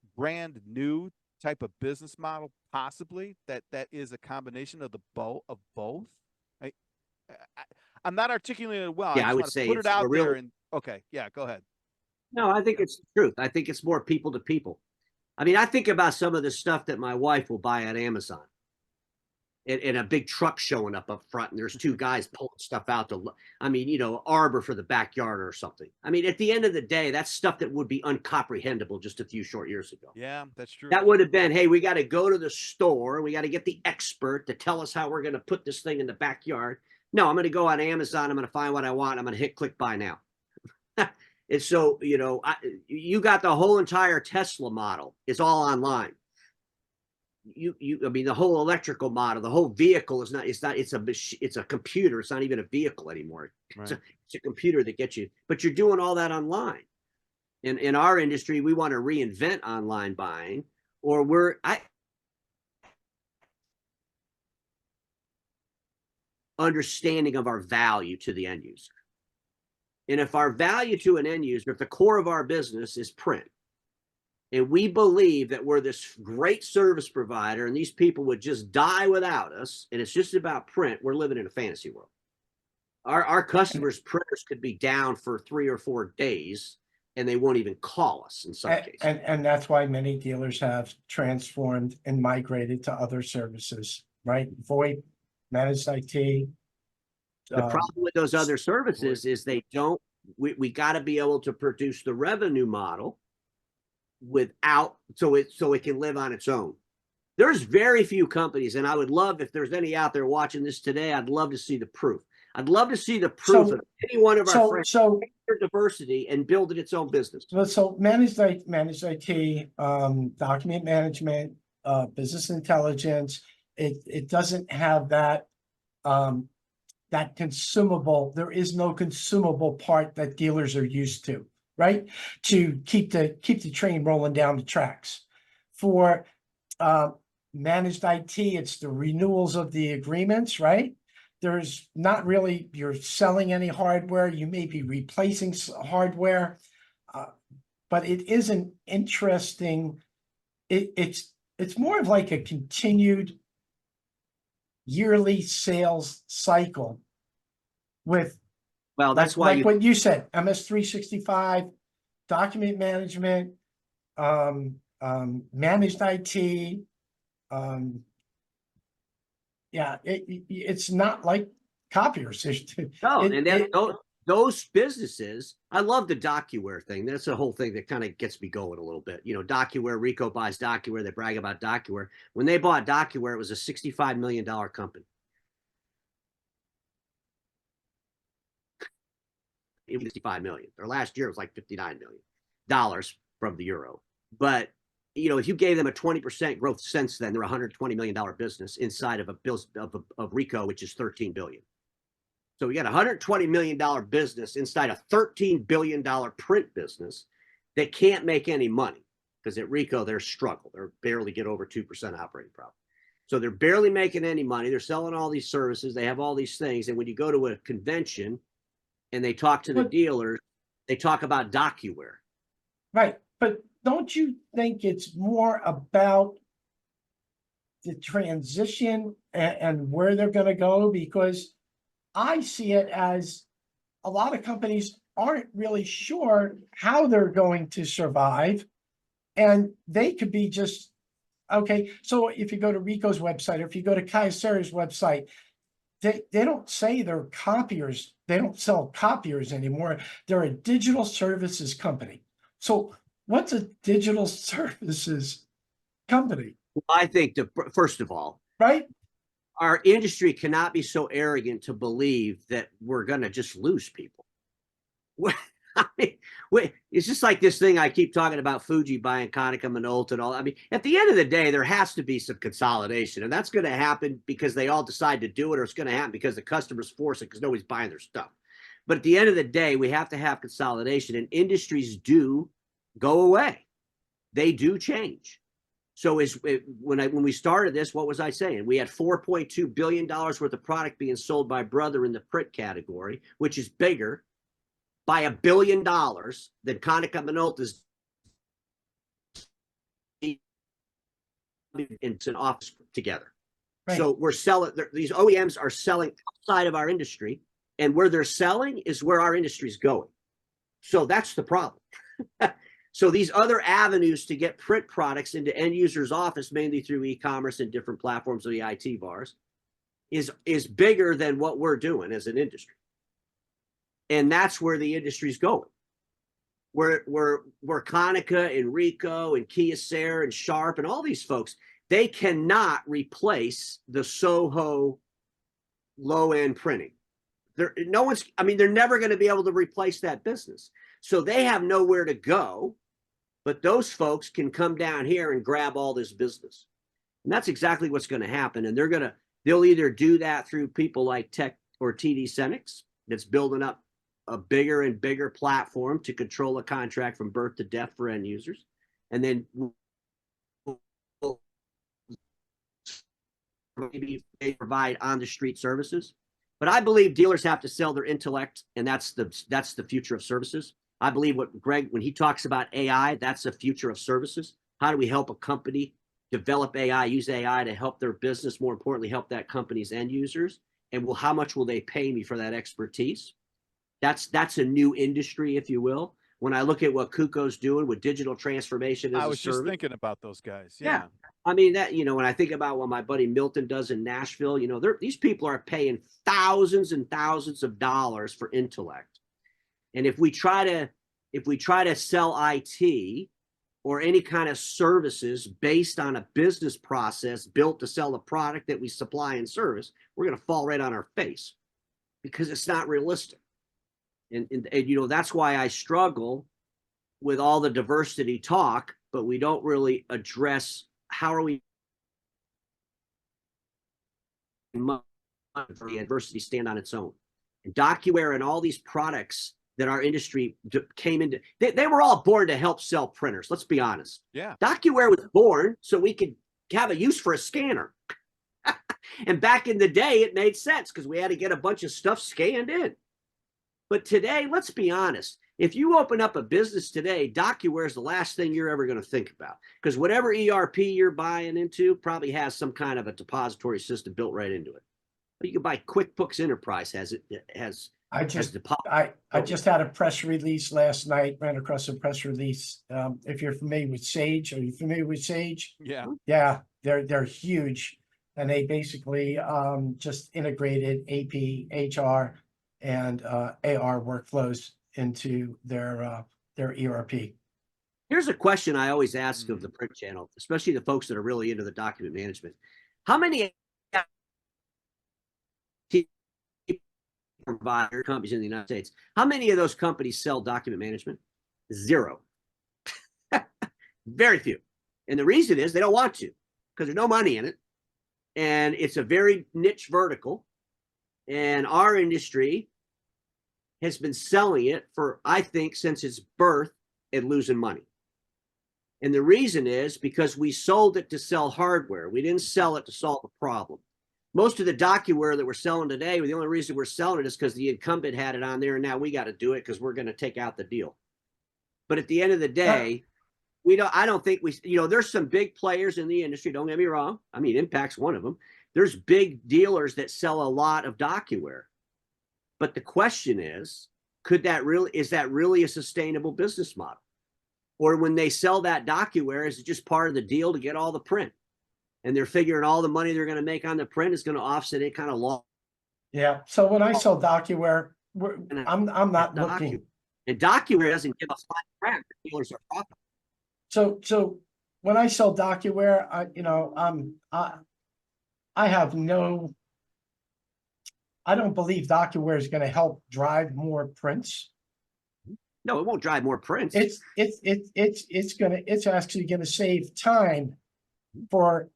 Speaker 1: new type of business model, possibly that is a combination of both? I'm not articulating it well.
Speaker 3: Yeah, I would
Speaker 1: want to
Speaker 3: say
Speaker 1: put it out there.
Speaker 3: really...
Speaker 1: And okay, yeah, go ahead.
Speaker 3: No, I think it's the truth. I think it's more people to people. I mean, I think about some of the stuff that my wife will buy at Amazon, and a big truck showing up front, and there's two guys pulling stuff out I mean, you know, arbor for the backyard or something. I mean, at the end of the day, that's stuff that would be incomprehensible just a few short years ago.
Speaker 1: Yeah, that's true.
Speaker 3: That would have been, hey, we got to go to the store. We got to get the expert to tell us how we're going to put this thing in the backyard. No, I'm going to go on Amazon. I'm going to find what I want. I'm going to hit click buy now. And so, you know, you got the whole entire Tesla model. It's all online. I mean, the whole electrical model, the whole vehicle it's a computer. It's not even a vehicle anymore. Right. It's a computer that gets you, but you're doing all that online. In our industry, we want to reinvent online buying, or understanding of our value to the end user. And if our value to an end user, if the core of our business is print, and we believe that we're this great service provider and these people would just die without us, and it's just about print, we're living in a fantasy world. Our customers' printers could be down for 3 or 4 days, and they won't even call us in some cases.
Speaker 2: And that's why many dealers have transformed and migrated to other services, right? VoIP, managed IT.
Speaker 3: The problem with those other services is we got to be able to produce the revenue model so it can live on its own. There's very few companies, and I would love, if there's any out there watching this today, I'd love to see the proof. I'd love to see the proof of any one of our friends their diversity and build its own business.
Speaker 2: So managed IT, document management, business intelligence, it doesn't have that that consumable, there is no consumable part that dealers are used to, right? To keep the train rolling down the tracks. For managed IT, it's the renewals of the agreements, right? There's not really, you're selling any hardware, you may be replacing hardware, but it is an interesting, it's more of like a continued yearly sales cycle with,
Speaker 3: Well, that's why
Speaker 2: like what you said, MS365, document management, managed IT. Yeah, it's not like copiers.
Speaker 3: no,
Speaker 2: It-
Speaker 3: and
Speaker 2: it-
Speaker 3: those businesses, I love the DocuWare thing. That's a whole thing that kind of gets me going a little bit. You know, DocuWare, Rico buys DocuWare, they brag about DocuWare. When they bought DocuWare, it was a $65 million company. It was 65 million. Their last year was like $59 million from the euro. But you know, if you gave them a 20% growth since then, they're a $120 million business inside of of Rico, which is 13 billion. So we got a $120 million business inside a $13 billion print business that can't make any money because at Rico, they're struggle. They're barely get over 2% operating profit. So they're barely making any money. They're selling all these services. They have all these things. And when you go to a convention and they talk to the dealers, they talk about DocuWare.
Speaker 2: Right, but don't you think it's more about the transition and where they're going to go? Because I see it as a lot of companies aren't really sure how they're going to survive, and they could be just okay. So if you go to Rico's website, or if you go to Kyocera's website, they don't say they're copiers. They don't sell copiers anymore. They're a digital services company. So what's a digital services company?
Speaker 3: I think first of all,
Speaker 2: right?
Speaker 3: Our industry cannot be so arrogant to believe that we're going to just lose people. I mean, it's just like this thing I keep talking about, Fuji buying Konica Minolta and all. I mean, at the end of the day, there has to be some consolidation, and that's going to happen because they all decide to do it, or it's going to happen because the customers force it because nobody's buying their stuff. But at the end of the day, we have to have consolidation, and industries do go away. They do change. So when we started this, what was I saying? We had $4.2 billion worth of product being sold by Brother in the print category, which is bigger by $1 billion than Konica Minolta's in an office together. Right. So we're selling, these OEMs are selling outside of our industry, and where they're selling is where our industry is going. So that's the problem. So these other avenues to get print products into end users' office, mainly through e-commerce and different platforms of the IT bars, is bigger than what we're doing as an industry. And that's where the industry's going. Where Konica and Ricoh and Kyocera and Sharp and all these folks, they cannot replace the Soho low-end printing. They're never going to be able to replace that business. So they have nowhere to go, but those folks can come down here and grab all this business. And that's exactly what's going to happen. And they'll either do that through people like Tech or TD SYNNEX that's building up a bigger and bigger platform to control a contract from birth to death for end users. And then maybe they provide on the street services. But I believe dealers have to sell their intellect, and that's the future of services. I believe what Greg, when he talks about AI, that's the future of services. How do we help a company develop AI, use AI to help their business, more importantly, help that company's end users? And how much will they pay me for that expertise? That's a new industry, if you will. When I look at what Kuko's doing with digital transformation as a service.
Speaker 1: I was just thinking about those guys. Yeah.
Speaker 3: I mean, when I think about what my buddy Milton does in Nashville, these people are paying thousands and thousands of dollars for intellect. And if we try to sell IT or any kind of services based on a business process built to sell a product that we supply and service, we're going to fall right on our face because it's not realistic. And that's why I struggle with all the diversity talk, but we don't really address how are we money for the adversity stand on its own. And DocuWare and all these products that our industry came into, they were all born to help sell printers. Let's be honest.
Speaker 1: Yeah.
Speaker 3: DocuWare was born so we could have a use for a scanner. And back in the day, it made sense because we had to get a bunch of stuff scanned in. But today, let's be honest. If you open up a business today, DocuWare is the last thing you're ever going to think about, because whatever ERP you're buying into probably has some kind of a depository system built right into it. You can buy QuickBooks Enterprise
Speaker 2: I just had a press release last night, ran across a press release. If you're familiar with Sage, are you familiar with Sage?
Speaker 1: Yeah.
Speaker 2: Yeah, they're huge. And they basically just integrated AP, HR, and AR workflows into their ERP.
Speaker 3: Here's a question I always ask of the print channel, especially the folks that are really into the document management. How many provider companies in the United States, how many of those companies sell document management? Zero. Very few. And the reason is they don't want to, because there's no money in it. And it's a very niche vertical. And our industry has been selling it for, I think, since its birth and losing money. And the reason is because we sold it to sell hardware. We didn't sell it to solve a problem. Most of the DocuWare that we're selling today, the only reason we're selling it is because the incumbent had it on there, and now we got to do it because we're going to take out the deal. But at the end of the day, I don't think there's some big players in the industry. Don't get me wrong. I mean, Impact's one of them. There's big dealers that sell a lot of DocuWare. But the question is that really a sustainable business model? Or when they sell that DocuWare, is it just part of the deal to get all the print? And they're figuring all the money they're going to make on the print is going to offset any kind of loss.
Speaker 2: Yeah. So when I sell DocuWare, I'm not looking.
Speaker 3: And DocuWare doesn't give us $5,000. Dealers are profitable.
Speaker 2: So when I sell DocuWare, I don't believe DocuWare is going to help drive more prints.
Speaker 3: No, it won't drive more prints.
Speaker 2: It's actually going to save time for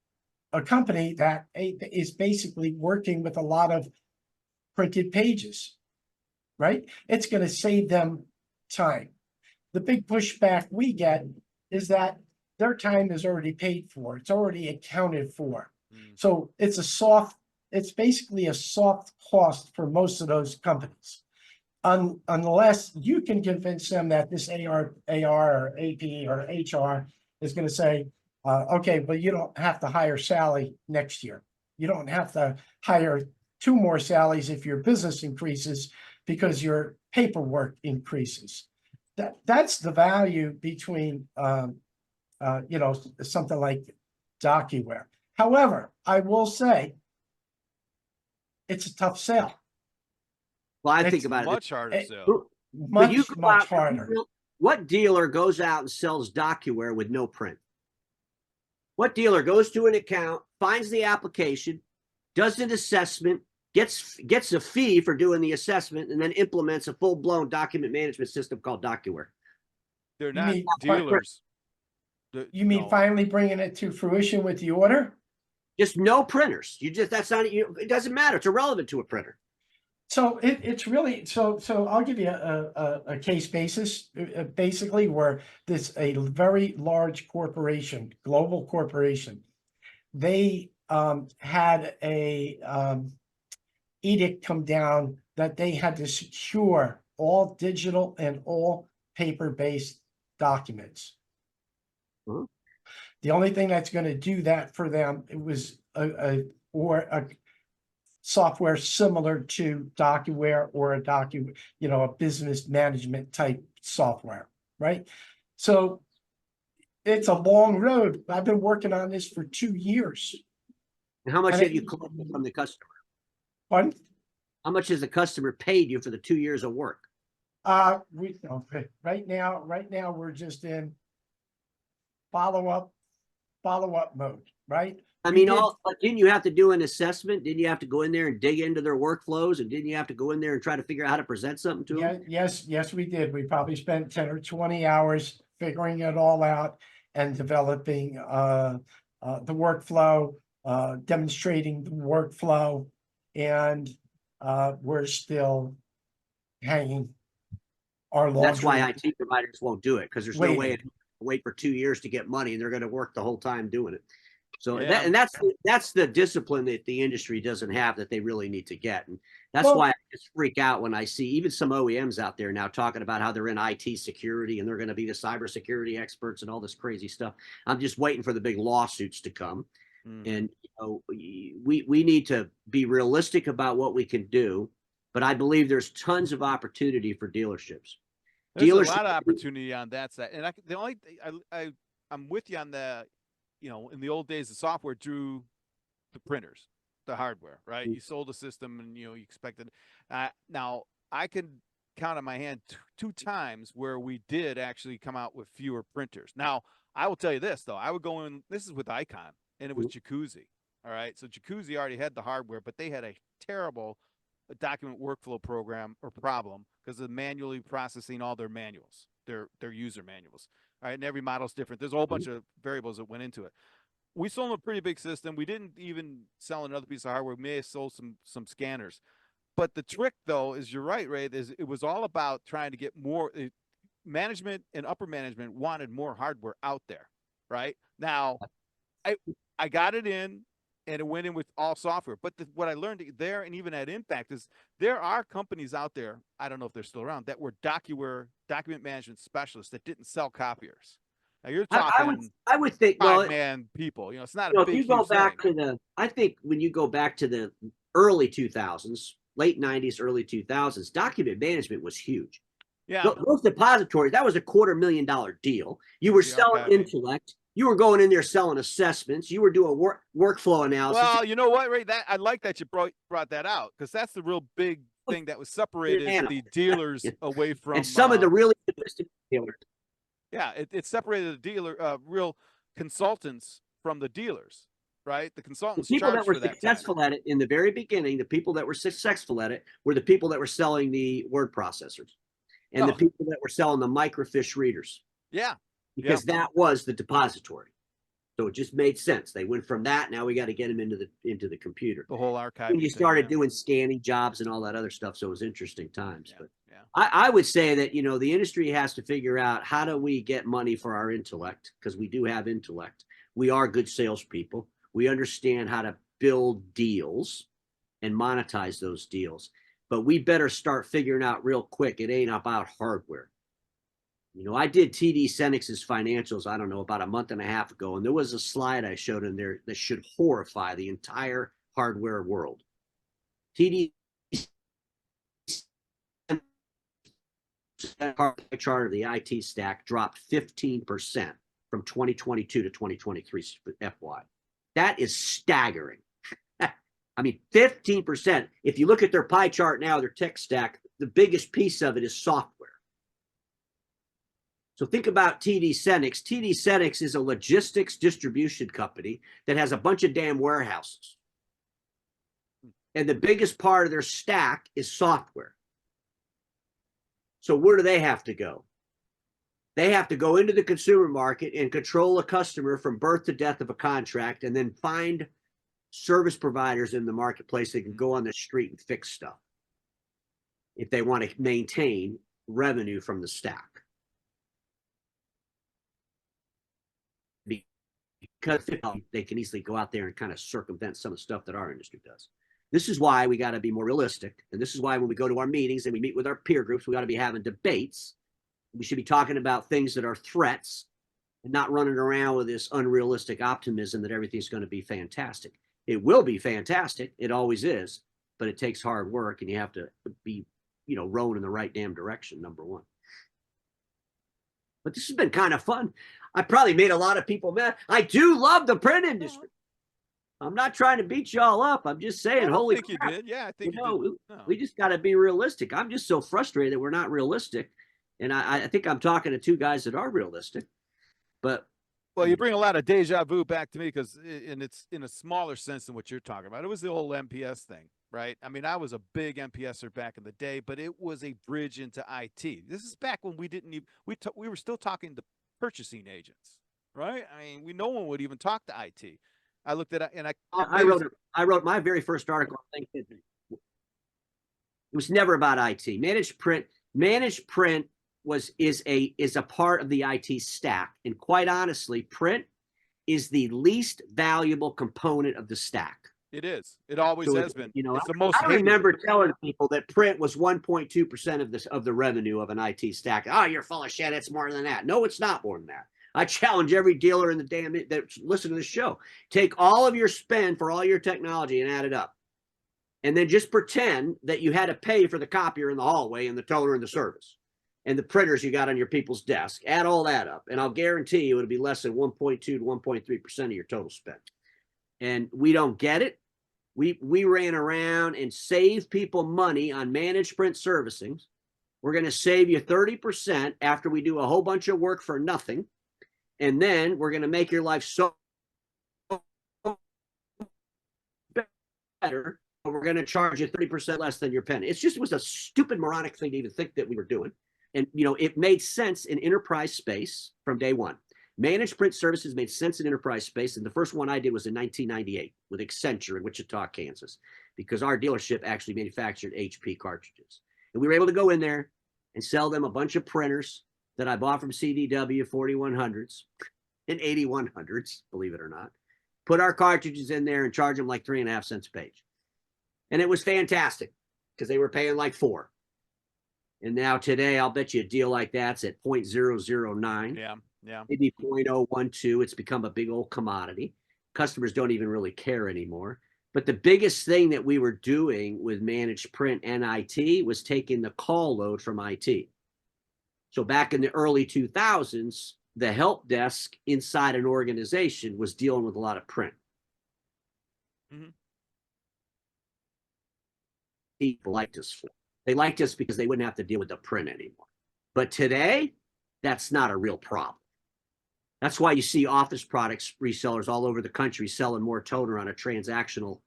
Speaker 2: a company that is basically working with a lot of printed pages, right? It's going to save them time. The big pushback we get is that their time is already paid for. It's already accounted for. So it's basically a soft cost for most of those companies. Unless you can convince them that this AR or AP or HR is going to say, okay, but you don't have to hire Sally next year. You don't have to hire 2 more Sallys if your business increases because your paperwork increases. That's the value between, something like DocuWare. However, I will say it's a tough sale.
Speaker 3: Well, I think about
Speaker 1: much harder
Speaker 3: it.
Speaker 1: sell.
Speaker 2: Much harder.
Speaker 3: What dealer goes out and sells DocuWare with no print? What dealer goes to an account, finds the application, does an assessment, gets a fee for doing the assessment, and then implements a full-blown document management system called DocuWare?
Speaker 1: They're not dealers.
Speaker 2: You mean finally bringing it to fruition with the order?
Speaker 3: Just no printers. That's not it doesn't matter. It's irrelevant to a printer.
Speaker 2: So it's really so I'll give you a case basis, basically, where this a very large corporation, global corporation, they had a edict come down that they had to secure all digital and all paper-based documents.
Speaker 3: Mm-hmm.
Speaker 2: The only thing that's going to do that for them, it was a software similar to DocuWare or a business management type software, right? So it's a long road. I've been working on this for 2 years.
Speaker 3: And how much have you collected from the customer?
Speaker 2: Pardon?
Speaker 3: How much has the customer paid you for the 2 years of work?
Speaker 2: Right now we're just in follow-up mode, right?
Speaker 3: I mean, didn't you have to do an assessment? Didn't you have to go in there and dig into their workflows? And didn't you have to go in there and try to figure out how to present something to them?
Speaker 2: Yes, we did. We probably spent 10 or 20 hours figuring it all out and developing the workflow, demonstrating the workflow. and we're still hanging our
Speaker 3: That's why
Speaker 2: laundry.
Speaker 3: IT providers won't do it, because there's no way
Speaker 2: Waiting.
Speaker 3: to wait for 2 years to get money, and they're going to work the whole time doing it. So
Speaker 1: Yeah.
Speaker 3: that's the discipline that the industry doesn't have, that they really need to get. And that's
Speaker 2: Well-
Speaker 3: why I just freak out when I see even some OEMs out there now talking about how they're in IT security and they're going to be the cybersecurity experts and all this crazy stuff. I'm just waiting for the big lawsuits to come. And we need to be realistic about what we can do, but I believe there's tons of opportunity for dealerships.
Speaker 1: There's a
Speaker 3: Dealerships-
Speaker 1: lot of opportunity on that side, and the only thing I'm with you on the, in the old days, the software drew the printers, the hardware, right? You sold a system, and you expected. Now I can count on my hand two times where we did actually come out with fewer printers. Now I will tell you this though, I would go in. This is with Icon, and it was Jacuzzi. All right, so Jacuzzi already had the hardware, but they had a terrible document workflow program or problem because of manually processing all their manuals, their user manuals. All right, and every model is different. There's a whole bunch of variables that went into it. We sold them a pretty big system. We didn't even sell another piece of hardware. We may have sold some scanners. But the trick, though, is you're right, Ray, is it was all about trying to get more management, and upper management wanted more hardware out there, right? Now, I got it in, and it went in with all software. But what I learned there, and even at Impact, is there are companies out there, I don't know if they're still around, that were document management specialists that didn't sell copiers. Now you're talking
Speaker 3: I would think,
Speaker 1: five-man people. It's not a big,
Speaker 3: if you go
Speaker 1: huge
Speaker 3: back
Speaker 1: thing.
Speaker 3: to I think when you go back to the early 2000s, late 90s, early 2000s, document management was huge.
Speaker 1: Yeah.
Speaker 3: Those depositories, that was a $250,000 deal. You were selling intellect. You were going in there selling assessments. You were doing workflow analysis.
Speaker 1: Well, you know what, Ray? I like that you brought that out, because that's the real big thing that was separated the dealers away from.
Speaker 3: And some of the really sophisticated dealers.
Speaker 1: Yeah, it separated the dealer, real consultants from the dealers, right? The consultants,
Speaker 3: the people that were
Speaker 1: for that
Speaker 3: successful
Speaker 1: time.
Speaker 3: at it in the very beginning, the people that were successful at it were the people that were selling the word processors, and the people that were selling the microfiche readers.
Speaker 1: Yeah.
Speaker 3: Because that was the depository. So it just made sense. They went from that. Now we got to get them into the computer.
Speaker 1: The whole archive.
Speaker 3: When you started doing scanning jobs and all that other stuff. So it was interesting times.
Speaker 1: Yeah.
Speaker 3: But I would say that, the industry has to figure out, how do we get money for our intellect? Because we do have intellect. We are good salespeople. We understand how to build deals and monetize those deals. But we better start figuring out real quick, it ain't about hardware. I did TD SYNNEX's financials, I don't know, about a month and a half ago, and there was a slide I showed in there that should horrify the entire hardware world. TD chart of the IT stack dropped 15% from 2022 to 2023 FY. That is staggering. I mean, 15%. If you look at their pie chart now, their tech stack, the biggest piece of it is software. So think about TD SYNNEX. TD SYNNEX is a logistics distribution company that has a bunch of damn warehouses. And the biggest part of their stack is software. So where do they have to go? They have to go into the consumer market and control a customer from birth to death of a contract, and then find service providers in the marketplace that can go on the street and fix stuff if they want to maintain revenue from the stack. Because they can easily go out there and kind of circumvent some of the stuff that our industry does. This is why we got to be more realistic. And this is why when we go to our meetings and we meet with our peer groups, we got to be having debates. We should be talking about things that are threats and not running around with this unrealistic optimism that everything's going to be fantastic. It will be fantastic. It always is. But it takes hard work, and you have to be, rowing in the right damn direction, number one. But this has been kind of fun. I probably made a lot of people mad. I do love the print industry. I'm not trying to beat y'all up. I'm just saying, holy crap.
Speaker 1: You did. Yeah, I think you did. No.
Speaker 3: We just got to be realistic. I'm just so frustrated that we're not realistic. And I think I'm talking to two guys that are realistic. But
Speaker 1: well, you bring a lot of deja vu back to me, because it's in a smaller sense than what you're talking about. It was the whole MPS thing, right? I mean, I was a big MPSer back in the day, but it was a bridge into IT. This is back when we didn't even we were still talking to purchasing agents, right? I mean, no one would even talk to IT. I looked at it and
Speaker 3: I wrote my very first article on LinkedIn. It was never about IT. Managed print is a part of the IT stack. And quite honestly, print is the least valuable component of the stack.
Speaker 1: It is. It always
Speaker 3: So
Speaker 1: has been.
Speaker 3: You know,
Speaker 1: it's the most
Speaker 3: I remember telling people that print was 1.2% of the revenue of an IT stack. Oh, you're full of shit. It's more than that. No, it's not more than that. I challenge every dealer in the damn that listen to this show. Take all of your spend for all your technology and add it up. And then just pretend that you had to pay for the copier in the hallway and the toner and the service and the printers you got on your people's desk. Add all that up, and I'll guarantee you it'll be less than 1.2 to 1.3% of your total spend. And we don't get it. We ran around and saved people money on managed print servicing. We're going to save you 30% after we do a whole bunch of work for nothing. And then we're going to make your life so better. We're going to charge you 30% less than your penny. It was a stupid, moronic thing to even think that we were doing. And, you know, it made sense in enterprise space from day one. Managed print services made sense in enterprise space. And the first one I did was in 1998 with Accenture in Wichita, Kansas, because our dealership actually manufactured HP cartridges. And we were able to go in there and sell them a bunch of printers that I bought from CDW 4100s and 8100s, believe it or not. Put our cartridges in there and charge them like 3.5 cents a page. And it was fantastic because they were paying like 4. And now today, I'll bet you a deal like that's at 0.009.
Speaker 1: Yeah.
Speaker 3: Maybe 0.012. It's become a big old commodity. Customers don't even really care anymore. But the biggest thing that we were doing with managed print and IT was taking the call load from IT. So back in the early 2000s, the help desk inside an organization was dealing with a lot of print.
Speaker 1: Mm-hmm.
Speaker 3: People liked us for. They liked us because they wouldn't have to deal with the print anymore. But today, that's not a real problem. That's why you see office products resellers all over the country selling more toner on a transactional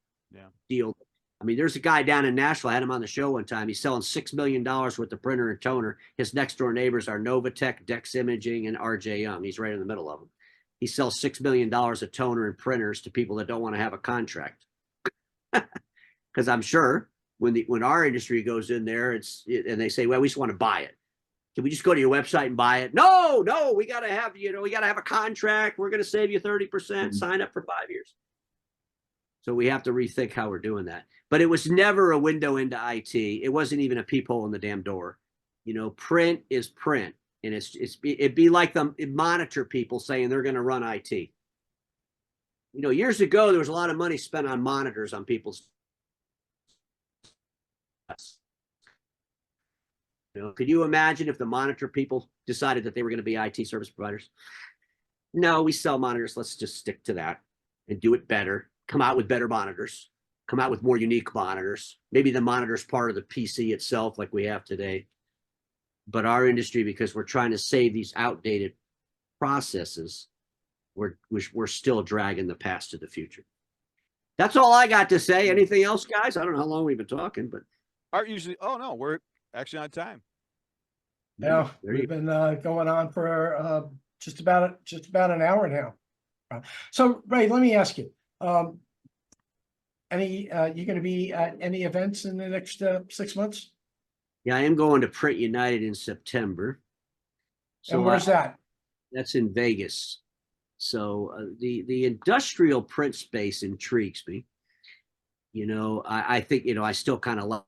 Speaker 3: deal. I mean, there's a guy down in Nashville. I had him on the show one time. He's selling $6 million worth of printer and toner. His next door neighbors are Novatech, Dex Imaging, and RJ Young. He's right in the middle of them. He sells $6 million of toner and printers to people that don't want to have a contract. Because I'm sure when our industry goes in there, and they say, well, we just want to buy it. Can we just go to your website and buy it? No, we got to have, we got to have a contract. We're going to save you 30%, sign up for 5 years. So we have to rethink how we're doing that. But it was never a window into IT. It wasn't even a peephole in the damn door. Print is print. And it'd be like the monitor people saying they're going to run IT. Years ago, there was a lot of money spent on monitors on people's. Could you imagine if the monitor people decided that they were going to be IT service providers? No, we sell monitors. Let's just stick to that and do it better. Come out with better monitors. Come out with more unique monitors. Maybe the monitor's part of the PC itself like we have today. But our industry, because we're trying to save these outdated processes, we're still dragging the past to the future. That's all I got to say. Anything else, guys? I don't know how long we've been talking, but
Speaker 1: Art usually. Oh no, we're actually on time.
Speaker 2: Yeah, we've been going on for just about an hour now. So Ray, let me ask you, you going to be at any events in the next 6 months?
Speaker 3: Yeah, I am going to Print United in September.
Speaker 2: So and where's that?
Speaker 3: That's in Vegas. So the industrial print space intrigues me. I think I still kind of love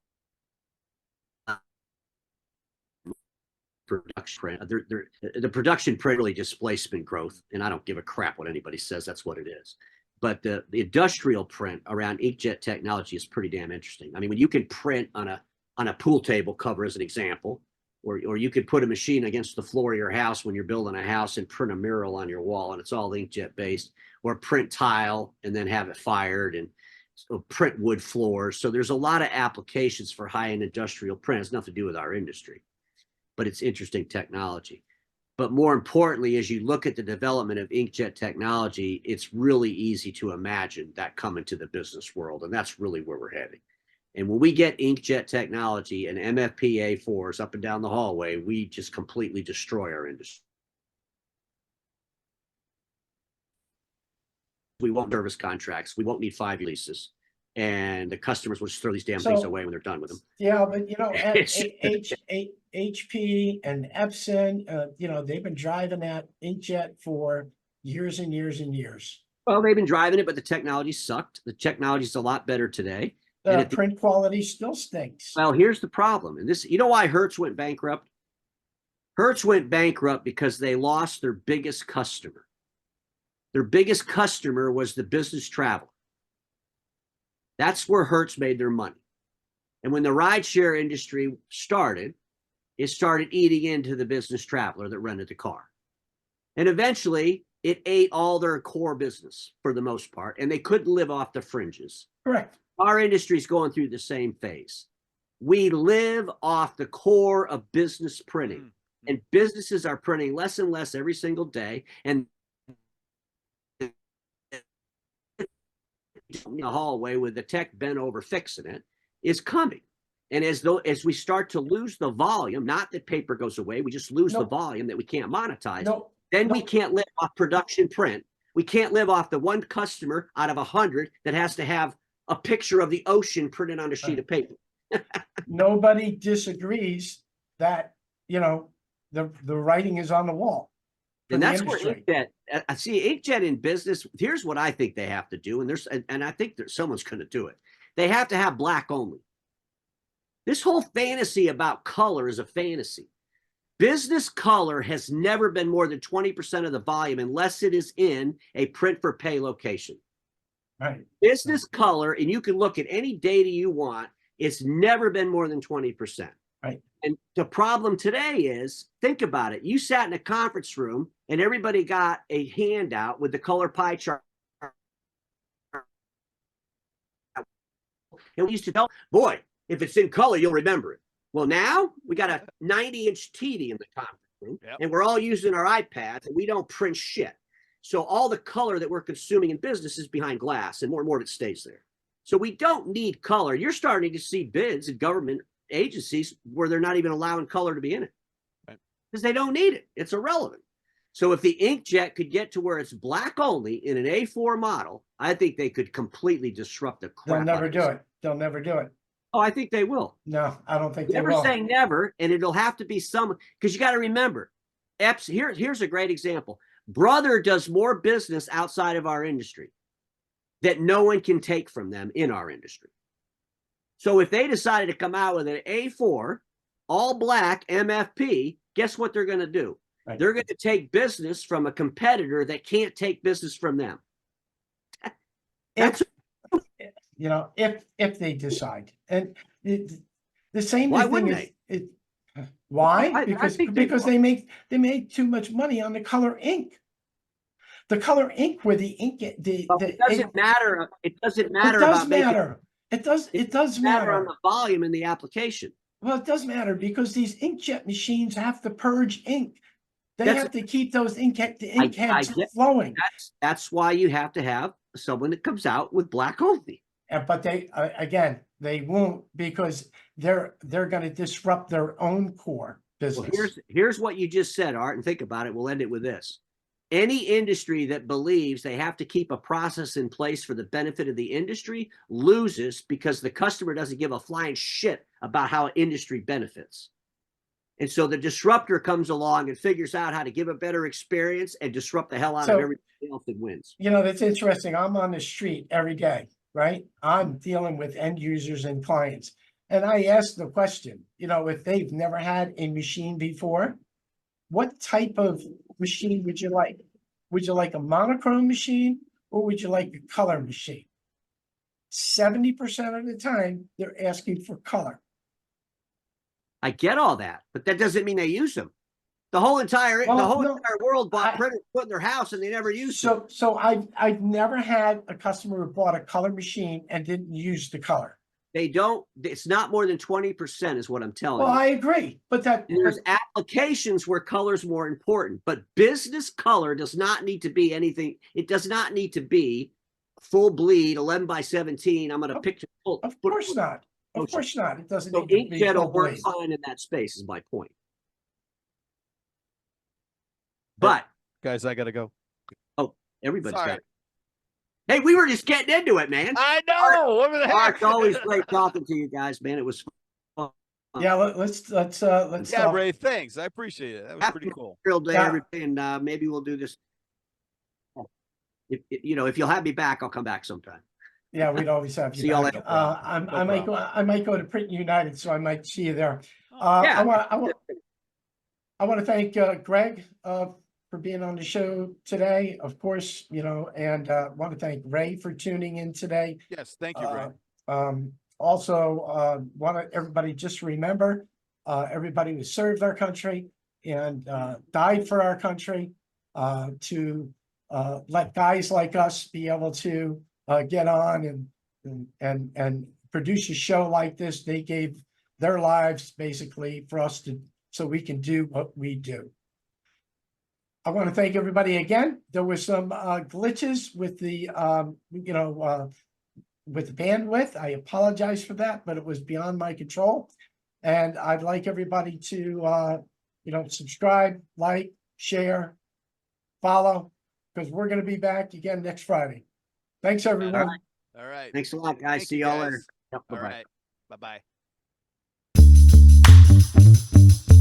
Speaker 3: production print. The production print really displacement growth, and I don't give a crap what anybody says. That's what it is. But the industrial print around inkjet technology is pretty damn interesting. I mean, when you can print on a pool table cover, as an example, or you could put a machine against the floor of your house when you're building a house and print a mural on your wall, and it's all inkjet based, or print tile and then have it fired, and print wood floors. So there's a lot of applications for high-end industrial print. It has nothing to do with our industry, but it's interesting technology. But more importantly, as you look at the development of inkjet technology, it's really easy to imagine that coming to the business world, and that's really where we're heading. And when we get inkjet technology and MFP-A4s up and down the hallway, we just completely destroy our industry. we won't service contracts. We won't need 5 leases. And the customers will just throw these damn things away when they're done with them.
Speaker 2: Yeah, but HP and Epson, they've been driving that inkjet for years and years and years.
Speaker 3: Well, they've been driving it, but the technology sucked. The technology's a lot better today.
Speaker 2: The print quality still stinks.
Speaker 3: Well, here's the problem. And this, you know why Hertz went bankrupt? Hertz went bankrupt because they lost their biggest customer. Their biggest customer was the business traveler. That's where Hertz made their money. And when the rideshare industry started, it started eating into the business traveler that rented the car. And eventually, it ate all their core business for the most part, and they couldn't live off the fringes.
Speaker 2: Correct.
Speaker 3: Our industry's going through the same phase. We live off the core of business printing, and businesses are printing less and less every single day. And in the hallway with the tech bent over fixing it is coming. And as we start to lose the volume, not that paper goes away, we just lose the volume that we can't monetize. Then we can't live off production print. We can't live off the one customer out of 100 that has to have a picture of the ocean printed on a sheet of paper.
Speaker 2: Nobody disagrees that, the writing is on the wall.
Speaker 3: And that's where inkjet, I see inkjet in business. Here's what I think they have to do. And I think that someone's going to do it. They have to have black only. This whole fantasy about color is a fantasy. Business color has never been more than 20% of the volume unless it is in a print for pay location.
Speaker 2: Right.
Speaker 3: Business color, and you can look at any data you want, it's never been more than 20%.
Speaker 2: Right.
Speaker 3: And the problem today is, think about it. You sat in a conference room and everybody got a handout with the color pie chart. And we used to tell, boy, if it's in color, you'll remember it. Well, now we got a 90-inch TV in the conference room, and we're all using our iPads, and we don't print shit. So all the color that we're consuming in business is behind glass, and more of it stays there. So we don't need color. You're starting to see bids in government agencies where they're not even allowing color to be in it because they don't need it. It's irrelevant. So if the inkjet could get to where it's black only in an A4 model, I think they could completely disrupt the crap.
Speaker 2: They'll never do it. They'll never do it.
Speaker 3: Oh, I think they will.
Speaker 2: No, I don't think they will.
Speaker 3: Never say never, and it'll have to be someone, because you got to remember, here's a great example. Brother does more business outside of our industry that no one can take from them in our industry. So if they decided to come out with an A4, all black MFP, guess what they're going to do? Right. They're going to take business from a competitor that can't take business from them.
Speaker 2: If they decide, and the same.
Speaker 3: Why wouldn't they?
Speaker 2: Why? Because they make too much money on the color ink. The color ink, where the ink, it doesn't
Speaker 3: matter. It doesn't matter.
Speaker 2: It does matter
Speaker 3: on the volume in the application.
Speaker 2: Well, it does matter because these inkjet machines have to purge ink. They have to keep those ink heads flowing.
Speaker 3: That's why you have to have someone that comes out with black only.
Speaker 2: But they won't, because they're going to disrupt their own core business.
Speaker 3: Well, here's what you just said, Art, and think about it. We'll end it with this. Any industry that believes they have to keep a process in place for the benefit of the industry loses, because the customer doesn't give a flying shit about how an industry benefits. And so the disruptor comes along and figures out how to give a better experience and disrupt the hell out of everybody else and wins.
Speaker 2: That's interesting. I'm on the street every day, right? I'm dealing with end users and clients. And I ask the question, if they've never had a machine before, what type of machine would you like? Would you like a monochrome machine, or would you like a color machine? 70% of the time, they're asking for color.
Speaker 3: I get all that, but that doesn't mean they use them. The whole entire world bought printers, put in their house, and they never used them.
Speaker 2: So I've never had a customer who bought a color machine and didn't use the color.
Speaker 3: They don't. It's not more than 20%, is what I'm telling you.
Speaker 2: Well, I agree, but
Speaker 3: there's applications where color is more important. But business color does not need to be anything. It does not need to be full bleed, 11 by 17. I'm going to picture.
Speaker 2: Of course not. Of course not. It doesn't.
Speaker 3: So inkjet will work fine in that space, is my point. But
Speaker 1: guys, I gotta go.
Speaker 3: Oh, everybody's got it. Hey, we were just getting into it, man.
Speaker 1: I know. What the
Speaker 3: Oh,
Speaker 1: heck?
Speaker 3: it's always great talking to you guys, man. It was fun.
Speaker 2: Yeah, let's
Speaker 1: Yeah, Ray, thanks. I appreciate it. That was
Speaker 3: Happy
Speaker 1: pretty cool.
Speaker 3: Memorial Day,
Speaker 2: Yeah.
Speaker 3: everything, and maybe we'll do this. If you'll have me back, I'll come back sometime.
Speaker 2: Yeah, we'd always have you
Speaker 3: See y'all
Speaker 2: back.
Speaker 3: later.
Speaker 2: I might go to Print United, so I might see you there.
Speaker 3: Yeah.
Speaker 2: I want to thank Greg for being on the show today, of course, and want to thank Ray for tuning in today.
Speaker 1: Yes, thank you, Ray.
Speaker 2: Also, want everybody just remember, everybody who served our country and died for our country, to let guys like us be able to get on and produce a show like this. They gave their lives basically for us so we can do what we do. I want to thank everybody again. There was some glitches with the with the bandwidth. I apologize for that, but it was beyond my control. And I'd like everybody to subscribe, like, share, follow, because we're going to be back again next Friday. Thanks, everyone.
Speaker 1: All right.
Speaker 3: Thanks a lot, guys.
Speaker 1: Thank
Speaker 3: See
Speaker 1: you,
Speaker 3: y'all
Speaker 1: guys.
Speaker 3: later. Yep,
Speaker 1: All
Speaker 3: bye-bye.
Speaker 1: right. Bye-bye.